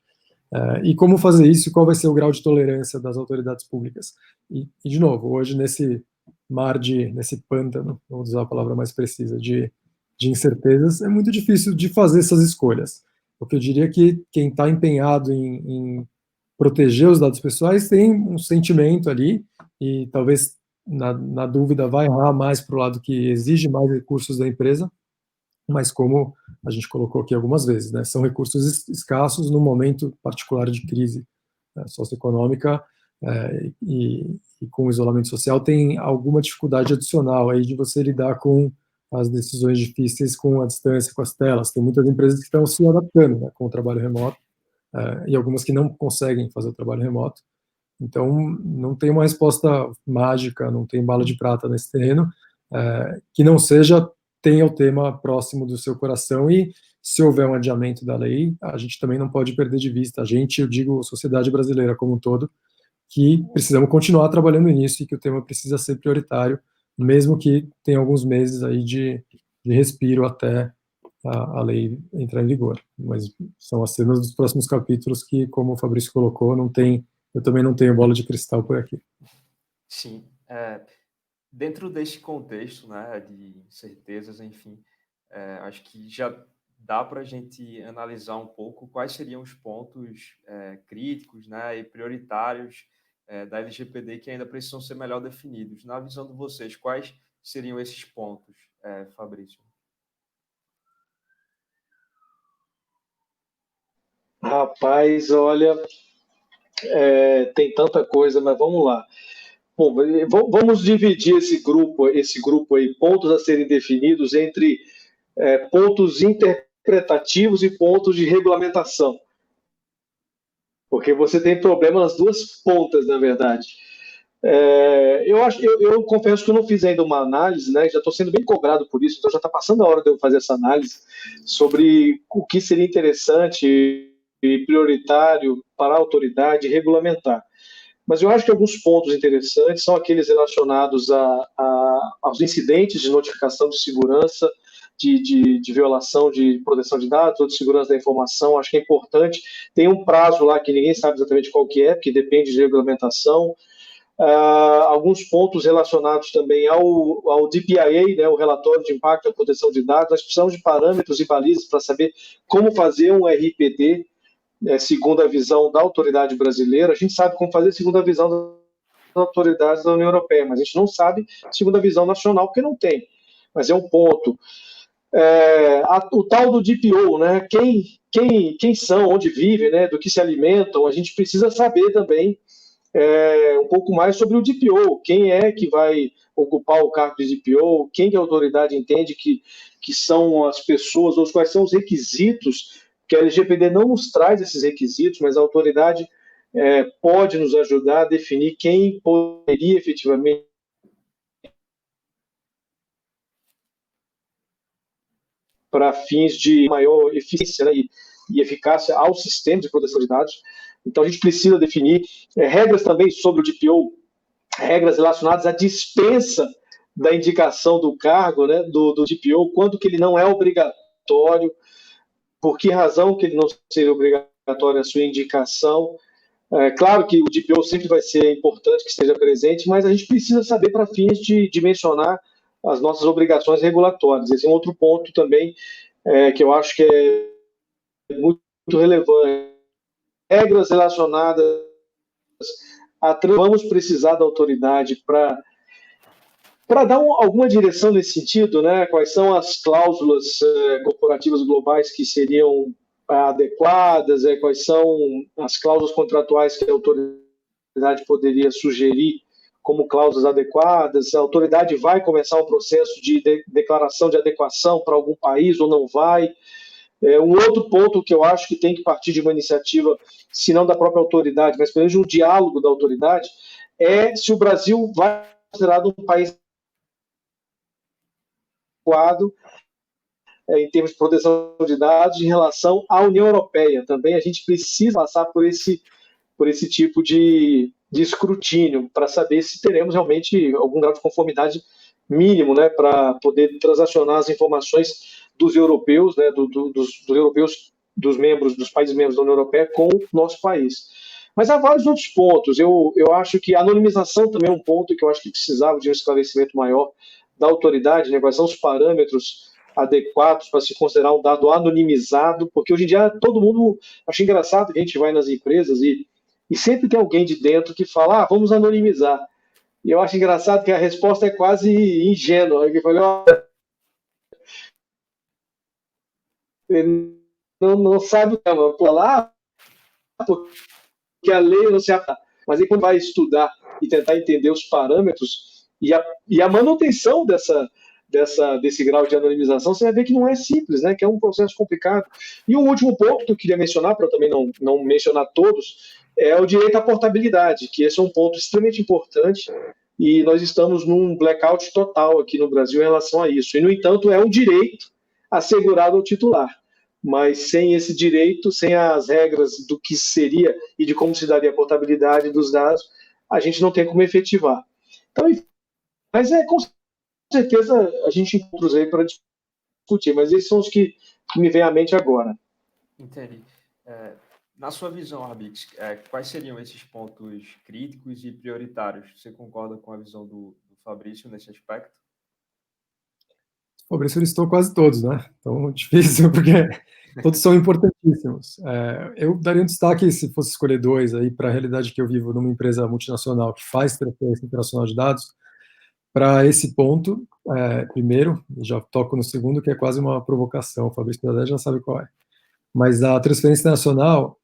E como fazer isso? Qual vai ser o grau de tolerância das autoridades públicas? E de novo, hoje nesse nesse pântano, vamos usar a palavra mais precisa, de incertezas, é muito difícil de fazer essas escolhas. O que eu diria é que quem está empenhado em proteger os dados pessoais tem um sentimento ali, e talvez na dúvida vai errar mais para o lado que exige mais recursos da empresa, mas como a gente colocou aqui algumas vezes, né, são recursos escassos num momento particular de crise socioeconômica, e com o isolamento social, tem alguma dificuldade adicional aí de você lidar com as decisões difíceis com a distância, com as telas. Tem muitas empresas que estão se adaptando, né, com o trabalho remoto, e algumas que não conseguem fazer o trabalho remoto. Então, não tem uma resposta mágica, não tem bala de prata nesse terreno, que não seja tenha o tema próximo do seu coração e, se houver um adiamento da lei, a gente também não pode perder de vista, a gente, eu digo, sociedade brasileira como um todo, que precisamos continuar trabalhando nisso e que o tema precisa ser prioritário, mesmo que tenha alguns meses aí de respiro até a lei entrar em vigor. Mas são as cenas dos próximos capítulos que, como o Fabrício colocou, não tem, eu também não tenho bola de cristal por aqui.
Sim. Dentro desse contexto, né, de incertezas, enfim, acho que já dá para a gente analisar um pouco quais seriam os pontos críticos, né, e prioritários da LGPD que ainda precisam ser melhor definidos. Na visão de vocês, quais seriam esses pontos, Fabrício?
Rapaz, olha, tem tanta coisa, mas vamos lá. Bom, vamos dividir esse grupo aí, pontos a serem definidos entre pontos interpretativos e pontos de regulamentação, porque você tem problema nas duas pontas, na verdade. Eu confesso que eu não fiz ainda uma análise, né? Já estou sendo bem cobrado por isso, então já está passando a hora de eu fazer essa análise sobre o que seria interessante e prioritário para a autoridade regulamentar. Mas eu acho que alguns pontos interessantes são aqueles relacionados aos incidentes de notificação de segurança, de violação de proteção de dados ou de segurança da informação. Acho que é importante. Tem um prazo lá que ninguém sabe exatamente qual que é, porque depende de regulamentação. Alguns pontos relacionados também ao DPIA, né, o Relatório de Impacto e Proteção de Dados. Nós precisamos de parâmetros e balizas para saber como fazer um RPD, segundo a visão da autoridade brasileira. A gente sabe como fazer segundo a visão das autoridades da União Europeia, mas a gente não sabe segundo a visão nacional, porque não tem. Mas é um ponto. O tal do DPO, né? Quem são, onde vivem, né? Do que se alimentam, a gente precisa saber também um pouco mais sobre o DPO, quem é que vai ocupar o cargo de DPO, quem que a autoridade entende que são as pessoas, ou quais são os requisitos, que a LGPD não nos traz esses requisitos, mas a autoridade pode nos ajudar a definir quem poderia efetivamente para fins de maior eficiência, né, e eficácia ao sistema de proteção de dados. Então a gente precisa definir regras também sobre o DPO, regras relacionadas à dispensa da indicação do cargo, né, do DPO, quando que ele não é obrigatório, por que razão que ele não seria obrigatório a sua indicação. Claro que o DPO sempre vai ser importante que esteja presente, mas a gente precisa saber para fins de dimensionar as nossas obrigações regulatórias. Esse é um outro ponto também que eu acho que é muito relevante. Regras relacionadas vamos precisar da autoridade para dar alguma direção nesse sentido, né? Quais são as cláusulas corporativas globais que seriam adequadas, quais são as cláusulas contratuais que a autoridade poderia sugerir como cláusulas adequadas, a autoridade vai começar um processo de declaração de adequação para algum país ou não vai. Um outro ponto que eu acho que tem que partir de uma iniciativa, se não da própria autoridade, mas pelo menos de um diálogo da autoridade, é se o Brasil vai ser considerado um país adequado em termos de proteção de dados em relação à União Europeia. Também a gente precisa passar por esse tipo de escrutínio para saber se teremos realmente algum grau de conformidade mínimo, né, para poder transacionar as informações dos europeus, né, dos europeus, dos membros, dos países membros da União Europeia com o nosso país. Mas há vários outros pontos. Eu acho que a anonimização também é um ponto que eu acho que precisava de um esclarecimento maior da autoridade, né, quais são os parâmetros adequados para se considerar um dado anonimizado, porque hoje em dia todo mundo acha engraçado que a gente vai nas empresas e sempre tem alguém de dentro que fala, vamos anonimizar. E eu acho engraçado que a resposta é quase ingênua. Ele falou, não sabe o que é, lá, porque a lei não se aplica. Mas aí quando vai estudar e tentar entender os parâmetros e a manutenção desse grau de anonimização, você vai ver que não é simples, né? Que é um processo complicado. E o último ponto que eu queria mencionar, para eu também não mencionar todos, é o direito à portabilidade, que esse é um ponto extremamente importante e nós estamos num blackout total aqui no Brasil em relação a isso. E, no entanto, é um direito assegurado ao titular. Mas sem esse direito, sem as regras do que seria e de como se daria a portabilidade dos dados, a gente não tem como efetivar. Então, enfim, mas com certeza a gente encontra os aí para discutir, mas esses são os que me vêm à mente agora.
Entendi. Na sua visão, Arbix, quais seriam esses pontos críticos e prioritários? Você concorda com a visão do Fabrício nesse aspecto?
O Fabrício listou quase todos, né? Então, difícil, porque todos são importantíssimos. Eu daria um destaque, se fosse escolher dois, aí para a realidade que eu vivo numa empresa multinacional que faz transferência internacional de dados, para esse ponto, primeiro, já toco no segundo, que é quase uma provocação, o Fabrício já sabe qual é. Mas a transferência internacional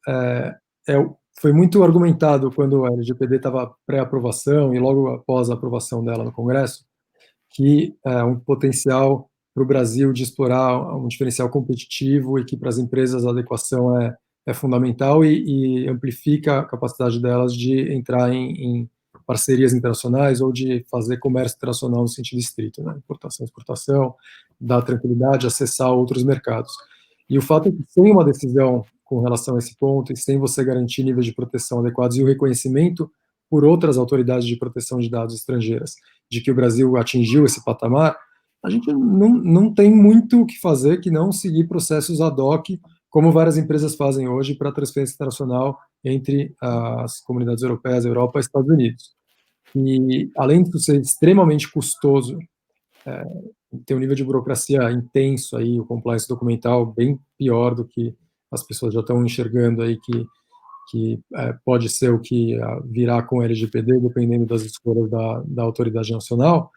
foi muito argumentado quando a LGPD estava pré-aprovação e logo após a aprovação dela no Congresso, que um potencial para o Brasil de explorar um diferencial competitivo e que para as empresas a adequação é fundamental e amplifica a capacidade delas de entrar em parcerias internacionais ou de fazer comércio internacional no sentido estrito, né? Importação, exportação, dar tranquilidade, acessar outros mercados. E o fato é que sem uma decisão com relação a esse ponto e sem você garantir níveis de proteção adequados e o reconhecimento por outras autoridades de proteção de dados estrangeiras de que o Brasil atingiu esse patamar, a gente não tem muito o que fazer que não seguir processos ad hoc, como várias empresas fazem hoje para transferência internacional entre as comunidades europeias, Europa e Estados Unidos. E, além de ser extremamente custoso, tem um nível de burocracia intenso aí, o compliance documental bem pior do que as pessoas já estão enxergando aí que pode ser o que virá com o LGPD, dependendo das escolhas da autoridade nacional,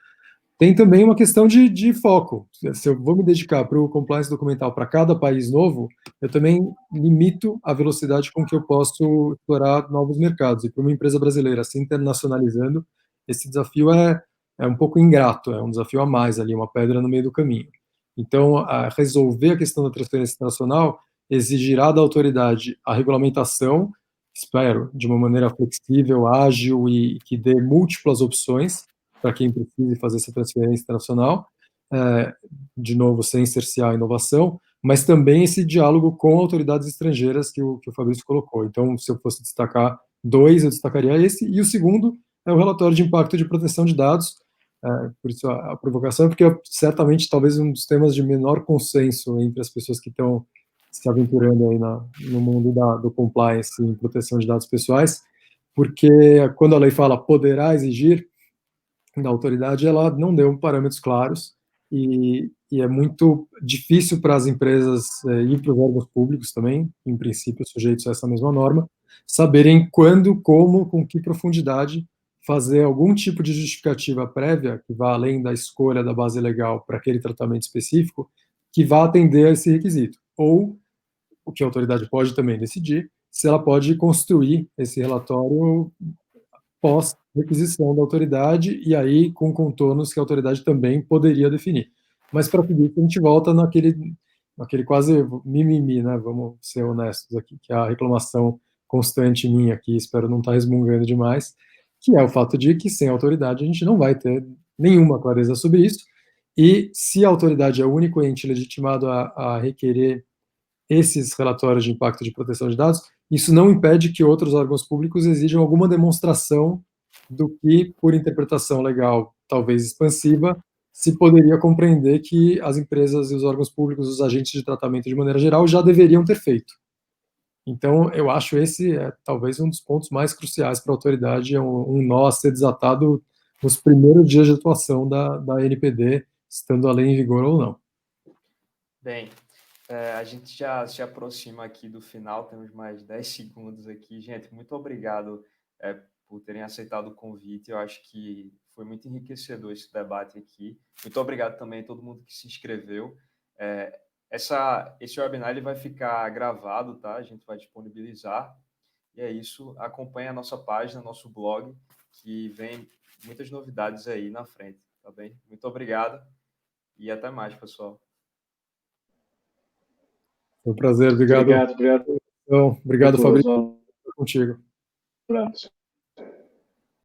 tem também uma questão de foco. Se eu vou me dedicar para o compliance documental para cada país novo, eu também limito a velocidade com que eu posso explorar novos mercados. E para uma empresa brasileira se internacionalizando, esse desafio é um pouco ingrato, é um desafio a mais ali, uma pedra no meio do caminho. Então, resolver a questão da transferência internacional exigirá da autoridade a regulamentação, espero, de uma maneira flexível, ágil e que dê múltiplas opções para quem precise fazer essa transferência internacional, de novo, sem cercear a inovação, mas também esse diálogo com autoridades estrangeiras que o Fabrício colocou. Então, se eu fosse destacar dois, eu destacaria esse, e o segundo é o relatório de impacto de proteção de dados, por isso a provocação, porque certamente talvez um dos temas de menor consenso entre as pessoas que estão se aventurando aí no mundo do compliance em proteção de dados pessoais, porque quando a lei fala poderá exigir, da autoridade, ela não deu parâmetros claros e é muito difícil para as empresas e para os órgãos públicos também, em princípio sujeitos a essa mesma norma, saberem quando, como, com que profundidade fazer algum tipo de justificativa prévia que vá além da escolha da base legal para aquele tratamento específico, que vá atender a esse requisito. Ou, o que a autoridade pode também decidir, se ela pode construir esse relatório pós-requisição da autoridade, e aí com contornos que a autoridade também poderia definir. Mas para tudo isso a gente volta naquele quase mimimi, né? Vamos ser honestos aqui, que é a reclamação constante minha aqui, espero não estar resmungando demais, que é o fato de que sem autoridade a gente não vai ter nenhuma clareza sobre isso, e se a autoridade é o único ente legitimado a requerer esses relatórios de impacto de proteção de dados, isso não impede que outros órgãos públicos exijam alguma demonstração do que, por interpretação legal talvez expansiva, se poderia compreender que as empresas e os órgãos públicos, os agentes de tratamento de maneira geral, já deveriam ter feito. Então, eu acho esse talvez um dos pontos mais cruciais para a autoridade, é um nó a ser desatado nos primeiros dias de atuação da NPD, estando a lei em vigor ou não.
Bem, a gente já se aproxima aqui do final, temos mais 10 segundos aqui. Gente, muito obrigado por terem aceitado o convite. Eu acho que foi muito enriquecedor esse debate aqui. Muito obrigado também a todo mundo que se inscreveu. Esse webinar ele vai ficar gravado, tá? A gente vai disponibilizar. E é isso. Acompanhe a nossa página, nosso blog, que vem muitas novidades aí na frente, tá bem? Muito obrigado e até mais, pessoal.
Foi um prazer, obrigado.
Obrigado.
Então, obrigado, Fabrício. Contigo.
Um abraço.